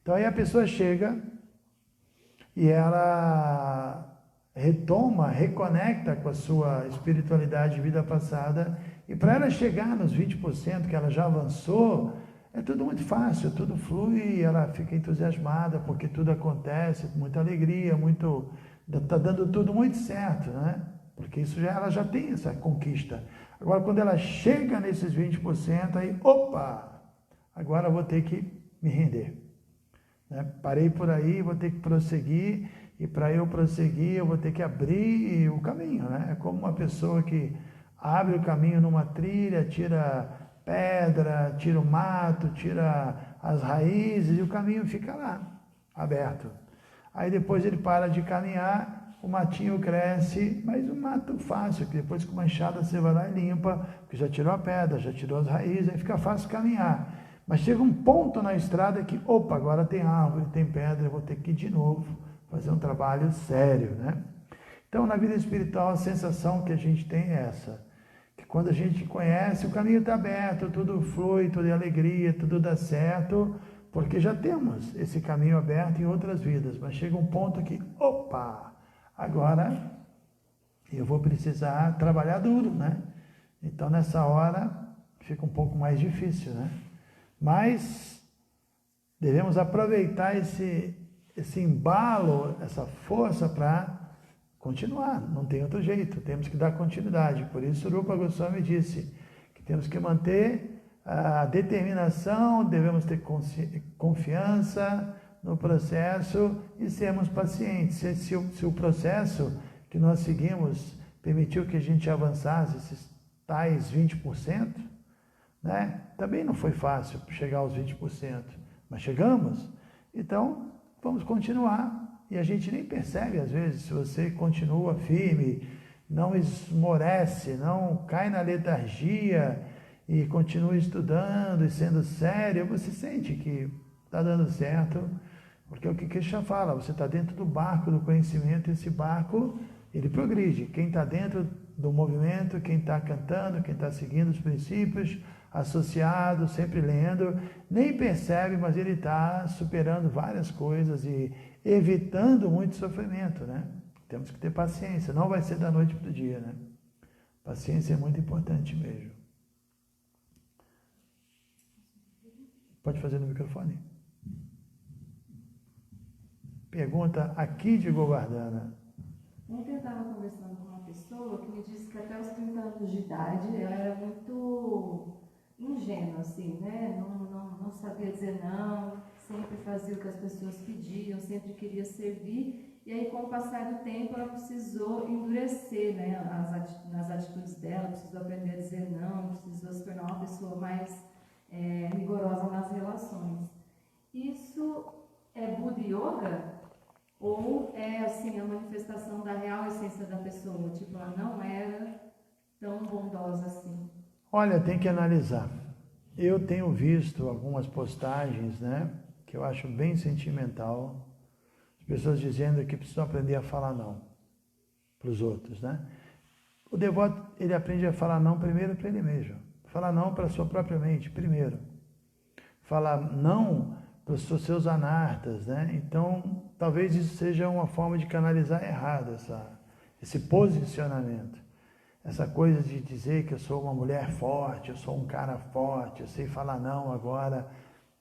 A: Então aí a pessoa chega e ela retoma, reconecta com a sua espiritualidade de vida passada, e para ela chegar nos 20% que ela já avançou, é tudo muito fácil, tudo flui, ela fica entusiasmada porque tudo acontece, muita alegria, está dando tudo muito certo, né? Porque ela já tem essa conquista. Agora, quando ela chega nesses 20%, aí, opa, agora eu vou ter que me render, né? Parei por aí, vou ter que prosseguir, e para eu prosseguir, eu vou ter que abrir o caminho, né? É como uma pessoa que abre o caminho numa trilha, tira pedra, tira o mato, tira as raízes, e o caminho fica lá, aberto. Aí depois ele para de caminhar, o matinho cresce, mas um mato fácil, que depois com uma enxada você vai lá e limpa, porque já tirou a pedra, já tirou as raízes, aí fica fácil caminhar. Mas chega um ponto na estrada que, opa, agora tem árvore, tem pedra, eu vou ter que ir de novo fazer um trabalho sério, né? Então, na vida espiritual, a sensação que a gente tem é essa, que quando a gente conhece, o caminho está aberto, tudo flui, tudo é alegria, tudo dá certo, porque já temos esse caminho aberto em outras vidas, mas chega um ponto que, opa, agora eu vou precisar trabalhar duro, né? Então, nessa hora, fica um pouco mais difícil, né? Mas devemos aproveitar esse embalo, essa força para continuar, não tem outro jeito, temos que dar continuidade. Por isso, Rupa Goswami disse que temos que manter a determinação, devemos ter confiança no processo e sermos pacientes. Se o processo que nós seguimos permitiu que a gente avançasse esses tais 20%, né? Também não foi fácil chegar aos 20%, mas chegamos, então vamos continuar. E a gente nem percebe, às vezes, se você continua firme, não esmorece, não cai na letargia e continua estudando e sendo sério, você sente que está dando certo, porque é o que Krishna fala, você está dentro do barco do conhecimento, e esse barco, ele progride. Quem está dentro do movimento, quem está cantando, quem está seguindo os princípios, associado, sempre lendo, nem percebe, mas ele está superando várias coisas e evitando muito sofrimento, né? Temos que ter paciência, não vai ser da noite para o dia, né? Paciência é muito importante mesmo. Pode fazer no microfone. Pergunta aqui de Govardhana.
C: Ontem eu estava conversando com uma pessoa que me disse que até os 30 anos de idade ela era muito ingênua, assim, né? Não sabia dizer não, sempre fazia o que as pessoas pediam, sempre queria servir. E aí, com o passar do tempo, ela precisou endurecer, né, nas atitudes dela, precisou aprender a dizer não, precisou se tornar uma pessoa mais rigorosa nas relações. Isso é Buddha Yoga? Ou é, assim, a manifestação da real essência da pessoa? Tipo, ela não era tão bondosa assim.
A: Olha, tem que analisar. Eu tenho visto algumas postagens, né, que eu acho bem sentimental, as pessoas dizendo que precisam aprender a falar não para os outros, né? O devoto, ele aprende a falar não primeiro para ele mesmo, falar não para a sua própria mente primeiro, falar não para os seus anartas, né? Então, talvez isso seja uma forma de canalizar errado esse posicionamento. Essa coisa de dizer que eu sou uma mulher forte, eu sou um cara forte, eu sei falar não agora,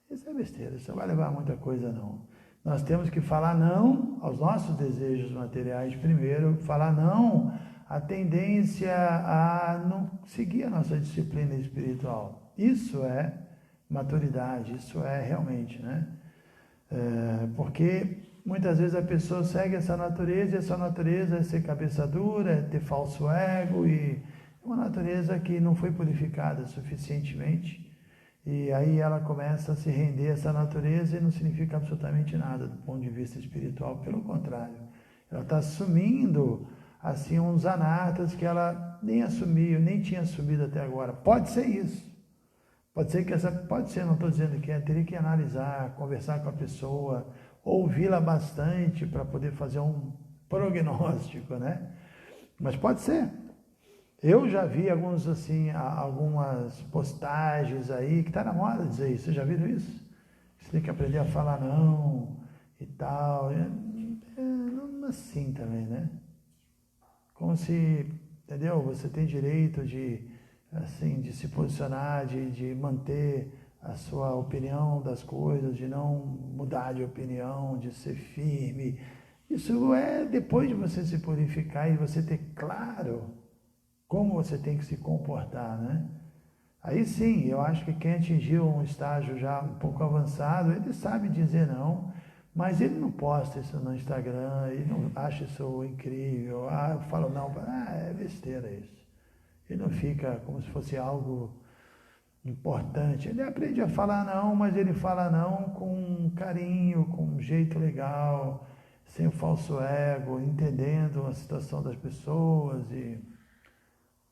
A: isso é besteira, isso não vai levar a muita coisa não. Nós temos que falar não aos nossos desejos materiais primeiro, falar não à tendência a não seguir a nossa disciplina espiritual. Isso é maturidade, isso é realmente, né? Porque muitas vezes a pessoa segue essa natureza, e essa natureza é ser cabeça dura, é ter falso ego, e uma natureza que não foi purificada suficientemente, e aí ela começa a se render a essa natureza e não significa absolutamente nada do ponto de vista espiritual, pelo contrário, ela está assumindo assim uns anatas que ela nem assumiu, nem tinha assumido até agora. Pode ser isso. Pode ser que pode ser, não estou dizendo que é, teria que analisar, conversar com a pessoa, ouvi-la bastante para poder fazer um prognóstico, né? Mas pode ser. Eu já vi algumas postagens aí, que está na moda dizer isso. Você já viu isso? Você tem que aprender a falar não e tal. Não assim também, né? Como se, entendeu? Você tem direito de se posicionar, de manter a sua opinião das coisas, de não mudar de opinião, de ser firme. Isso é depois de você se purificar e você ter claro como você tem que se comportar, né? Aí sim, eu acho que quem atingiu um estágio já um pouco avançado, ele sabe dizer não, mas ele não posta isso no Instagram, ele não acha isso incrível. Eu falo não, é besteira isso. Ele não fica como se fosse algo importante. Ele aprende a falar não, mas ele fala não com carinho, com um jeito legal, sem o falso ego, entendendo a situação das pessoas. E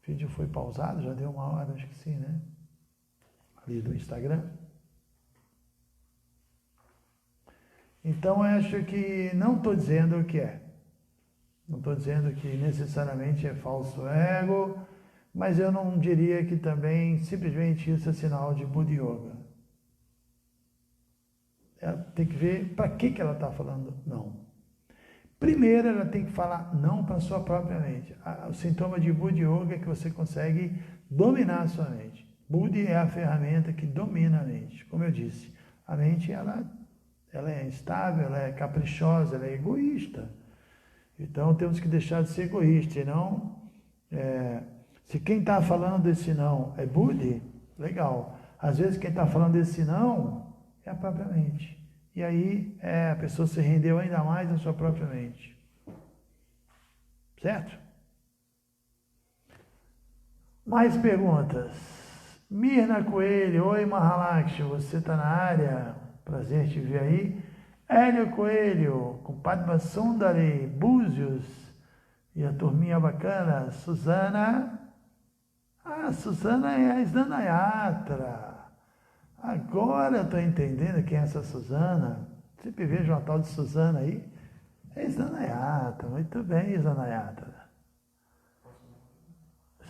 A: o vídeo foi pausado, já deu 1 hora, acho que sim, né? Ali do Instagram. Então, eu acho que não estou dizendo o que é. Não estou dizendo que necessariamente é falso ego, mas eu não diria que também simplesmente isso é sinal de Buddha Yoga. Ela tem que ver para que ela está falando não. Primeiro, ela tem que falar não para a sua própria mente. O sintoma de Buddha Yoga é que você consegue dominar a sua mente. Buddha é a ferramenta que domina a mente. Como eu disse, a mente ela é instável, ela é caprichosa, ela é egoísta. Então, temos que deixar de ser egoísta, e não... se quem está falando desse não é Buddha, legal. Às vezes, quem está falando desse não é a própria mente. E aí, a pessoa se rendeu ainda mais à sua própria mente. Certo? Mais perguntas. Mirna Coelho, oi Mahalaxi, você está na área? Prazer te ver aí. Hélio Coelho, com Padma Sundari, Búzios, e a turminha bacana. Suzana, Suzana é a Snanayatra. Agora eu estou entendendo quem é essa Suzana. Sempre vejo uma tal de Suzana aí. É Snanayatra, muito bem, Snanayatra.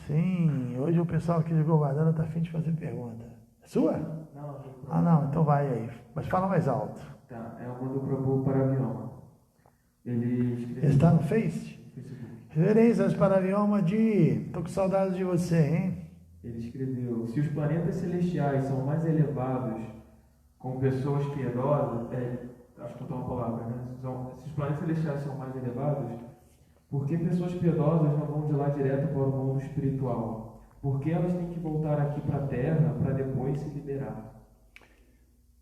A: Sim, hoje o pessoal aqui de Govardhana está a fim de fazer pergunta. É sua?
B: Não,
A: não, então vai aí. Mas fala mais alto.
B: Tá, é uma do Prabhu Paravioma. Ele
A: está no Face?
B: Facebook.
A: Reverências Paravioma de... Estou com saudades de você, hein?
B: Ele escreveu: se os planetas celestiais são mais elevados com pessoas piedosas, acho que botou uma palavra, né? Se os planetas celestiais são mais elevados, por que pessoas piedosas não vão de lá direto para o mundo espiritual? Por que elas têm que voltar aqui para a Terra para depois se liberar?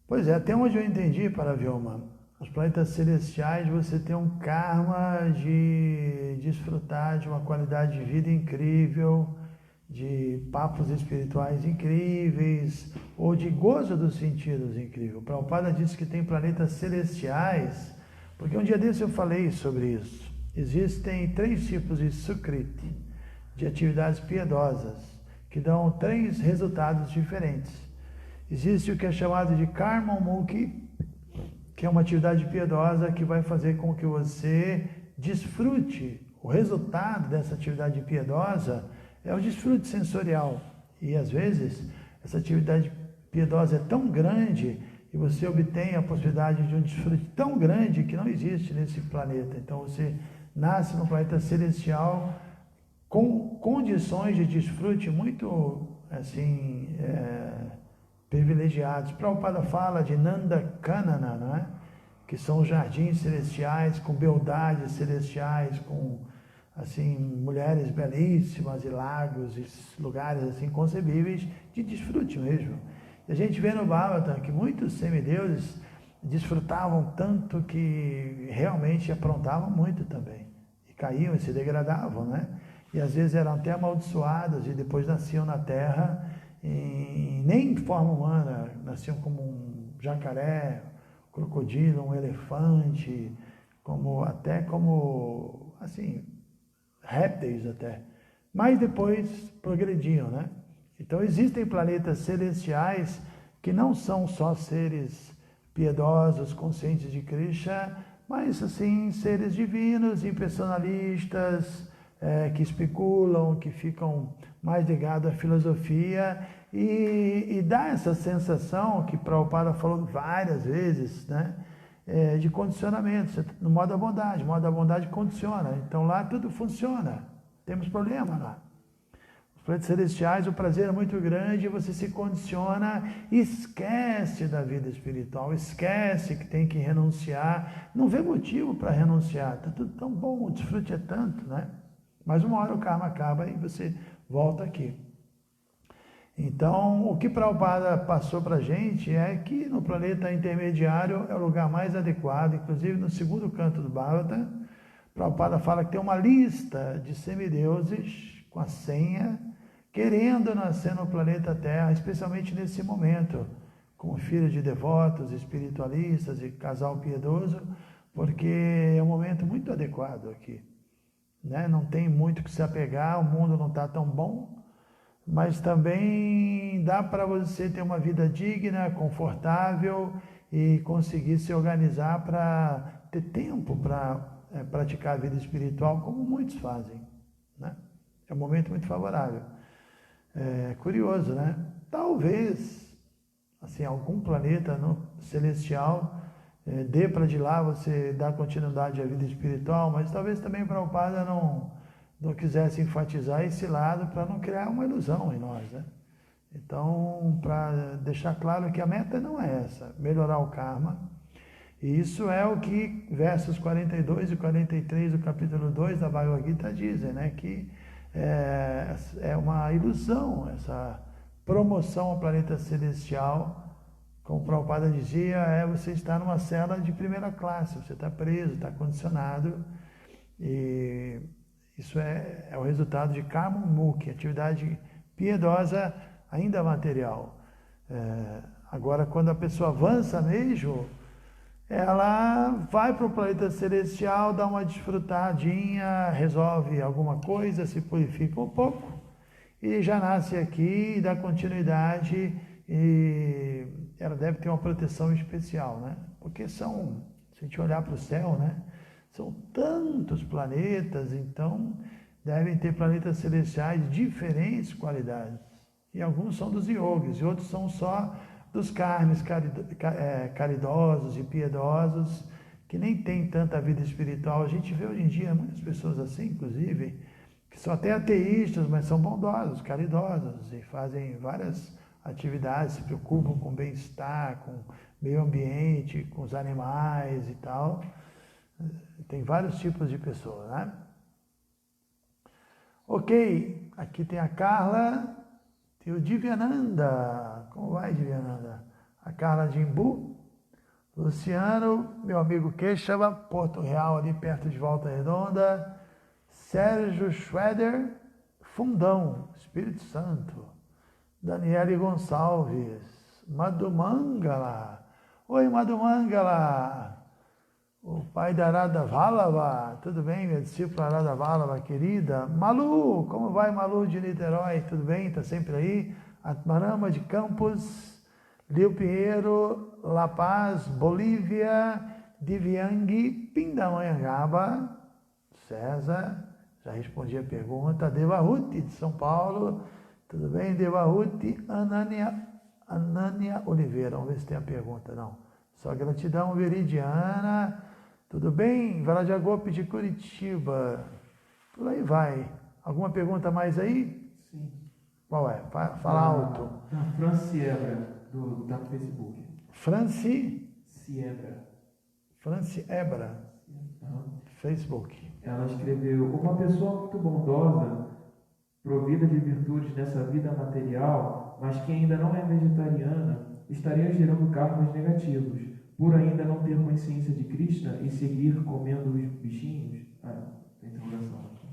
A: Pois é, até onde eu entendi, Paravioma, os planetas celestiais você tem um karma de desfrutar de uma qualidade de vida incrível, de papos espirituais incríveis, ou de gozo dos sentidos incrível. O Prabhupada disse que tem planetas celestiais, porque um dia desse eu falei sobre isso. Existem 3 tipos de sukriti, de atividades piedosas, que dão 3 resultados diferentes. Existe o que é chamado de karmamukhi, que é uma atividade piedosa que vai fazer com que você desfrute. O resultado dessa atividade piedosa é o desfrute sensorial. E às vezes essa atividade piedosa é tão grande e você obtém a possibilidade de um desfrute tão grande que não existe nesse planeta. Então você nasce no planeta celestial com condições de desfrute muito assim privilegiados. Prabhupada fala de Nanda Kanana, não é? Que são os jardins celestiais, com beldades celestiais, com assim mulheres belíssimas e lagos e lugares assim concebíveis de desfrute mesmo. E a gente vê no Bhagavatam que muitos semideuses desfrutavam tanto que realmente aprontavam muito também. E caíam e se degradavam, né? e às vezes eram até amaldiçoadas e depois nasciam na Terra, nem em forma humana, nasciam como um jacaré, crocodilo, um elefante, até como, assim, répteis até. Mas depois progrediam, né? Então existem planetas celestiais que não são só seres piedosos, conscientes de Krishna, mas assim, seres divinos, impersonalistas, que especulam, que ficam mais ligados à filosofia e dá essa sensação que Prabhupada falou várias vezes, né? De condicionamento, no modo da bondade. O modo da bondade condiciona. Então lá tudo funciona. Temos problema lá. Os planetas celestiais, o prazer é muito grande, você se condiciona, esquece da vida espiritual, esquece que tem que renunciar. Não vê motivo para renunciar. Está tudo tão bom, o desfrute é tanto, né? Mas uma hora o karma acaba e você volta aqui. Então, o que Prabhupada passou para a gente é que no planeta intermediário é o lugar mais adequado, inclusive no segundo canto do Bhagavata, Prabhupada fala que tem uma lista de semideuses com a senha, querendo nascer no planeta Terra, especialmente nesse momento, como filhos de devotos, espiritualistas e casal piedoso, porque é um momento muito adequado aqui, né? Não tem muito que se apegar, o mundo não está tão bom, mas também dá para você ter uma vida digna, confortável e conseguir se organizar para ter tempo para praticar a vida espiritual, como muitos fazem, né? É um momento muito favorável. É curioso, né? Talvez, assim, algum planeta celestial dê para de lá você dar continuidade à vida espiritual, mas talvez também Prabhupada não quisesse enfatizar esse lado para não criar uma ilusão em nós, né? Então, para deixar claro que a meta não é essa, melhorar o karma. E isso é o que versos 42 e 43 do capítulo 2 da Bhagavad Gita dizem, né? Que é uma ilusão essa promoção ao planeta celestial. Como o Prabhupada dizia, você está numa cela de primeira classe, você está preso, está condicionado, e isso é o resultado de karma mukhi, atividade piedosa ainda material. Agora, quando a pessoa avança mesmo, ela vai para o planeta celestial, dá uma desfrutadinha, resolve alguma coisa, se purifica um pouco, e já nasce aqui, dá continuidade, e ela deve ter uma proteção especial, né? Porque se a gente olhar para o céu, né? São tantos planetas, então devem ter planetas celestiais de diferentes qualidades. E alguns são dos yogis, e outros são só dos karmis caridosos e piedosos, que nem têm tanta vida espiritual. A gente vê hoje em dia muitas pessoas assim, inclusive, que são até ateístas, mas são bondosos, caridosos, e fazem várias atividades, se preocupam com o bem-estar, com o meio ambiente, com os animais e tal. Tem vários tipos de pessoas, né? Ok, aqui tem a Carla, tem o Divyananda. Como vai, Divyananda? A Carla de Imbu. Luciano, meu amigo Queixava, Porto Real, ali perto de Volta Redonda. Sérgio Schroeder, Fundão, Espírito Santo. Daniele Gonçalves, Madhumangala. Oi, Madhumangala. O pai da Arada Vallabha, tudo bem, minha discípula Arada Vallabha, querida? Malu, como vai, Malu de Niterói? Tudo bem? Está sempre aí? Atmarama de Campos, Lio Pinheiro, La Paz, Bolívia, Divyang, Pindamonhangaba, César, já respondi a pergunta. Devahuti de São Paulo, tudo bem, Devahuti? Anânia Oliveira, vamos ver se tem a pergunta, não. Só gratidão, Veridiana. Tudo bem? Varajagope de Curitiba. Por aí vai. Alguma pergunta mais aí?
B: Sim.
A: Qual é? Fala alto.
B: Da Franciebra, da Facebook.
A: Franciebra. Facebook.
B: Ela escreveu: uma pessoa muito bondosa, provida de virtudes nessa vida material, mas que ainda não é vegetariana, estaria gerando karmas negativos, por ainda não ter consciência de Krishna e seguir comendo os bichinhos? Tem interrogação aqui.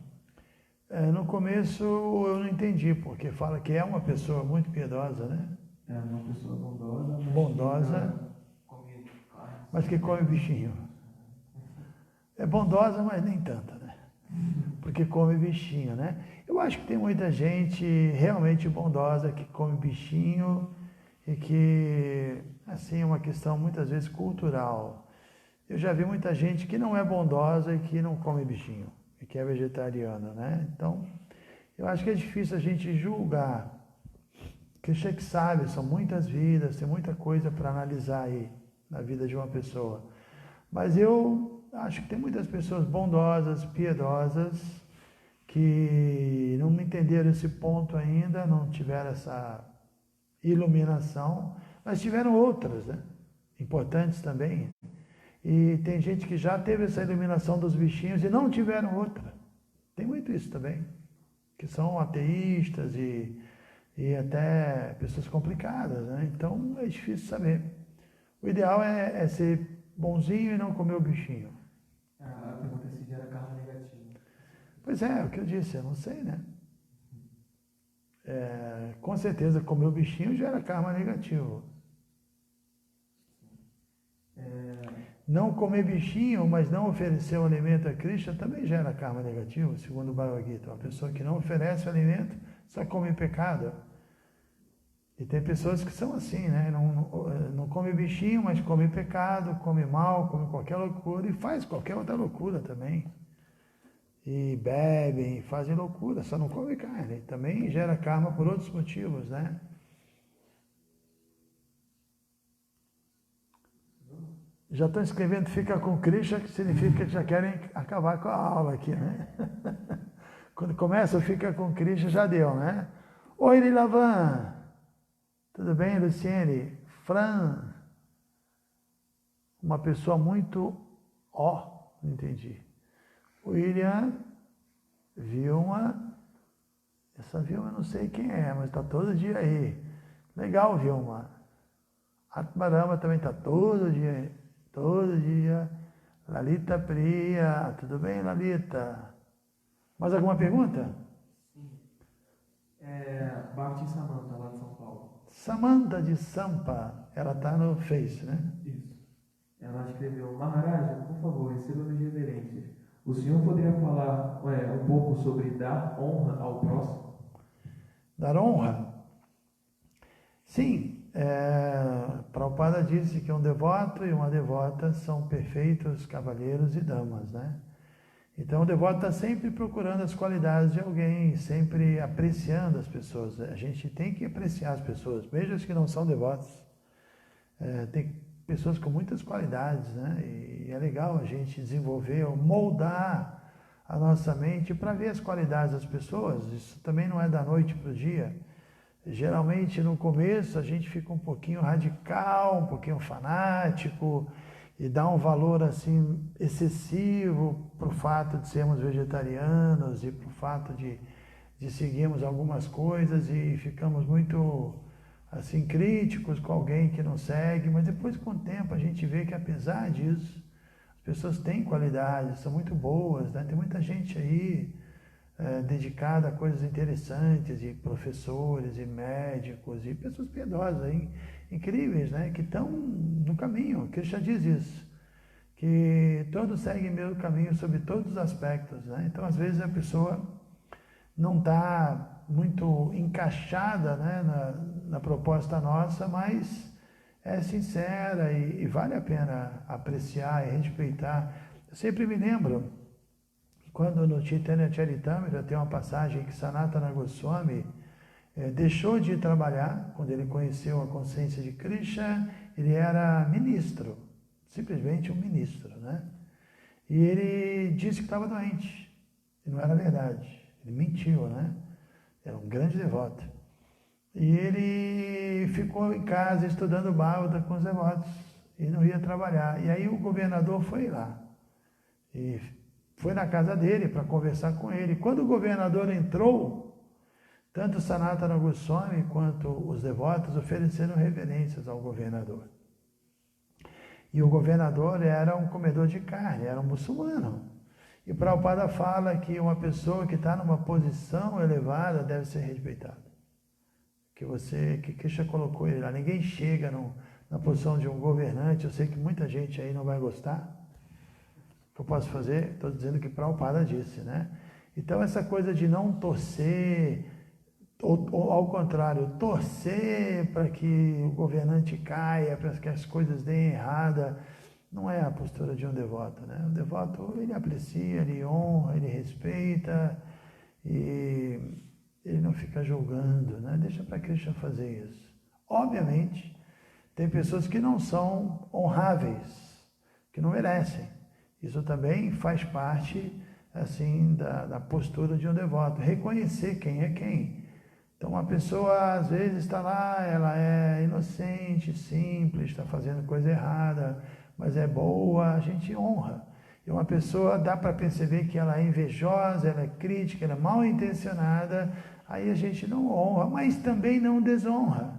A: começo eu não entendi, porque fala que é uma pessoa muito piedosa, né?
B: É uma pessoa bondosa, mas
A: Bondosa,
B: come carne.
A: mas que come bichinho. É bondosa, mas nem tanta, né? Porque come bichinho, né? Eu acho que tem muita gente realmente bondosa que come bichinho e que, assim, é uma questão muitas vezes cultural. Eu já vi muita gente que não é bondosa e que não come bichinho, e que é vegetariana, né? Então, eu acho que é difícil a gente julgar. Krishna que sabe, são muitas vidas, tem muita coisa para analisar aí na vida de uma pessoa. Mas eu acho que tem muitas pessoas bondosas, piedosas, que não entenderam esse ponto ainda, não tiveram essa iluminação, mas tiveram outras, né? Importantes também. E tem gente que já teve essa iluminação dos bichinhos e não tiveram outra. Tem muito isso também, que são ateístas e até pessoas complicadas, né? Então é difícil saber. O ideal é ser bonzinho e não comer o bichinho.
B: A pergunta é se gera karma negativo.
A: Pois é o que eu disse, eu não sei, né? Com certeza comer o bichinho gera karma negativo. Não comer bichinho, mas não oferecer o alimento a Krishna também gera karma negativo, segundo o Bhagavad Gita. Uma pessoa que não oferece o alimento só come pecado. E tem pessoas que são assim, né? Não come bichinho, mas come pecado, come mal, come qualquer loucura e faz qualquer outra loucura também. E bebem, fazem loucura, só não come carne. Também gera karma por outros motivos, né? Já estão escrevendo fica com Krishna, que significa que já querem acabar com a aula aqui, né? Quando começa o fica com Krishna, já deu, né? Oi, Lilavan! Tudo bem, Luciene? Fran? Uma pessoa muito... não entendi. William, Vilma... Essa Vilma eu não sei quem é, mas está todo dia aí. Legal, Vilma. Atmarama também está todo dia aí. Todo dia. Lalita Priya, tudo bem, Lalita? Mais alguma pergunta?
B: Sim. Bhakti Samanta, lá de São Paulo.
A: Samanta de Sampa, ela está no Face, né?
B: Isso. Ela escreveu: Maharaja, por favor, receba-nos reverentes. O senhor poderia falar um pouco sobre dar honra ao próximo?
A: Dar honra? Sim. Prabhupada disse que um devoto e uma devota são perfeitos cavalheiros e damas, né? Então o devoto está sempre procurando as qualidades de alguém, sempre apreciando as pessoas. A gente tem que apreciar as pessoas, mesmo as que não são devotos. Tem pessoas com muitas qualidades, né? E é legal a gente desenvolver, moldar a nossa mente para ver as qualidades das pessoas. Isso também não é da noite para o dia. Geralmente no começo a gente fica um pouquinho radical, um pouquinho fanático e dá um valor assim excessivo para o fato de sermos vegetarianos e para o fato de seguirmos algumas coisas e ficamos muito assim críticos com alguém que não segue, mas depois com o tempo a gente vê que apesar disso as pessoas têm qualidades, são muito boas, né? Tem muita gente aí dedicada a coisas interessantes, e professores, e médicos, e pessoas piedosas, incríveis, né? Que estão no caminho. Krishna diz isso, que todos seguem meu caminho sobre todos os aspectos, né? Então, às vezes, a pessoa não está muito encaixada, né, na proposta nossa, mas é sincera e vale a pena apreciar e respeitar. Eu sempre me lembro quando no Chaitanya Charitamrita tem uma passagem que Sanatana Goswami deixou de trabalhar, quando ele conheceu a consciência de Krishna, ele era ministro, simplesmente um ministro, né? E ele disse que estava doente, e não era verdade, ele mentiu, né? Era um grande devoto. E ele ficou em casa estudando Bhagavata com os devotos, e não ia trabalhar. E aí o governador foi lá, e foi na casa dele para conversar com ele. Quando o governador entrou, tanto Sanatana Goswami quanto os devotos ofereceram reverências ao governador. E o governador era um comedor de carne, era um muçulmano. E Prabhupada fala que uma pessoa que está numa posição elevada deve ser respeitada. Que Krishna colocou ele lá. Ninguém chega na posição de um governante. Eu sei que muita gente aí não vai gostar. O que eu posso fazer? Estou dizendo que Prabhupada disse, né? Então essa coisa de não torcer, ou ao contrário, torcer para que o governante caia, para que as coisas deem errada, não é a postura de um devoto, né? O devoto, ele aprecia, ele honra, ele respeita e ele não fica julgando, né? Deixa para Krishna fazer isso. Obviamente, tem pessoas que não são honráveis, que não merecem. Isso também faz parte, assim, da postura de um devoto. Reconhecer quem é quem. Então, uma pessoa, às vezes, está lá, ela é inocente, simples, está fazendo coisa errada, mas é boa, a gente honra. E uma pessoa, dá para perceber que ela é invejosa, ela é crítica, ela é mal intencionada, aí a gente não honra, mas também não desonra.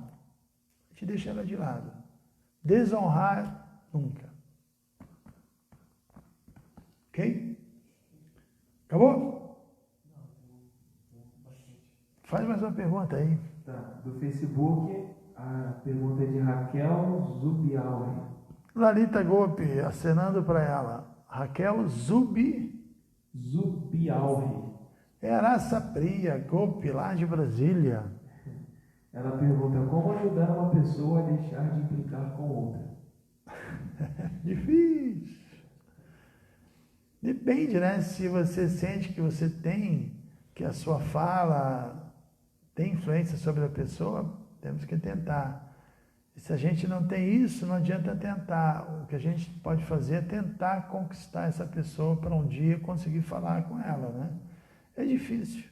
A: A gente deixa ela de lado. Desonrar, nunca. Ok? Acabou? Faz mais uma pergunta aí.
B: Tá. Do Facebook, a pergunta é de Raquel Zubialri.
A: Lalita Gopi, acenando para ela. Raquel
B: Zubialri.
A: É Araça Priya Gopi, lá de Brasília.
B: Ela pergunta: como ajudar uma pessoa a deixar de implicar com outra?
A: Difícil. Depende, né? Se você sente que você tem, que a sua fala tem influência sobre a pessoa, temos que tentar. E se a gente não tem isso, não adianta tentar. O que a gente pode fazer é tentar conquistar essa pessoa para um dia conseguir falar com ela, né? É difícil.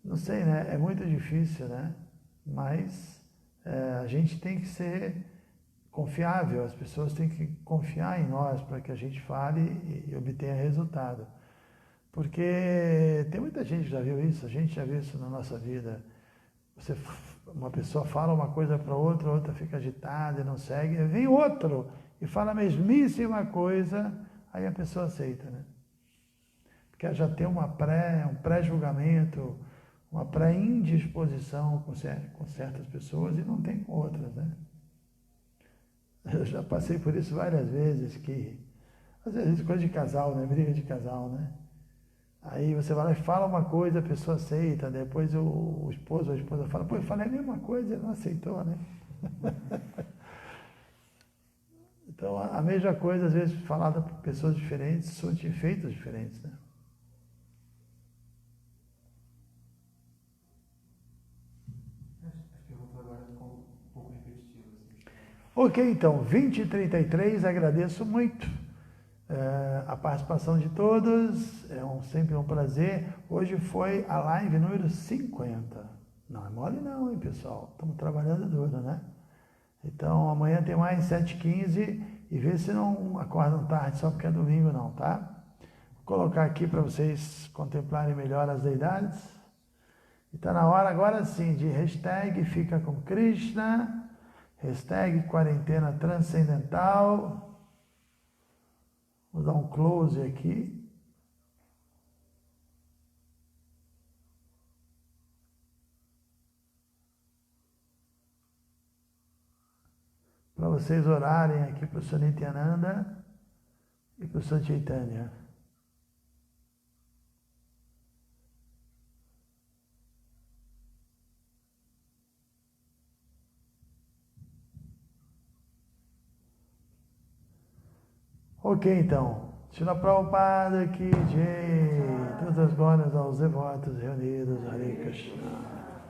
A: Não sei, né? É muito difícil, né? Mas a gente tem que ser confiável, as pessoas têm que confiar em nós para que a gente fale e obtenha resultado. Porque tem muita gente que já viu isso, a gente já viu isso na nossa vida. Uma pessoa fala uma coisa para outra, a outra fica agitada e não segue, vem outro e fala a mesmíssima coisa, aí a pessoa aceita, né? Porque já tem um pré-julgamento, uma pré-indisposição com certas pessoas e não tem com outras, né? Eu já passei por isso várias vezes, às vezes coisa de casal, né? Briga de casal, né? Aí você vai lá e fala uma coisa, a pessoa aceita, depois o esposo ou a esposa fala, pô, eu falei a mesma coisa, ele não aceitou, né? Então, a mesma coisa, às vezes, falada por pessoas diferentes, surte efeitos diferentes, né?
B: As perguntas agora ficam um pouco repetitivas.
A: Ok, então, 20h33, agradeço muito a participação de todos, sempre um prazer. Hoje foi a live número 50. Não é mole não, hein, pessoal? Estamos trabalhando duro, né? Então, amanhã tem mais 7h15 e vê se não acordam tarde só porque é domingo não, tá? Vou colocar aqui para vocês contemplarem melhor as deidades. E está na hora agora sim de hashtag Fica com Krishna, hashtag Quarentena Transcendental. Vou dar um close aqui. Para vocês orarem aqui para o Sr. Nityananda e para o Sr. Chaitanya. Ok, então. Srila Prabhupada Ki Jai. Todas as glórias aos devotos reunidos. Hare Krishna.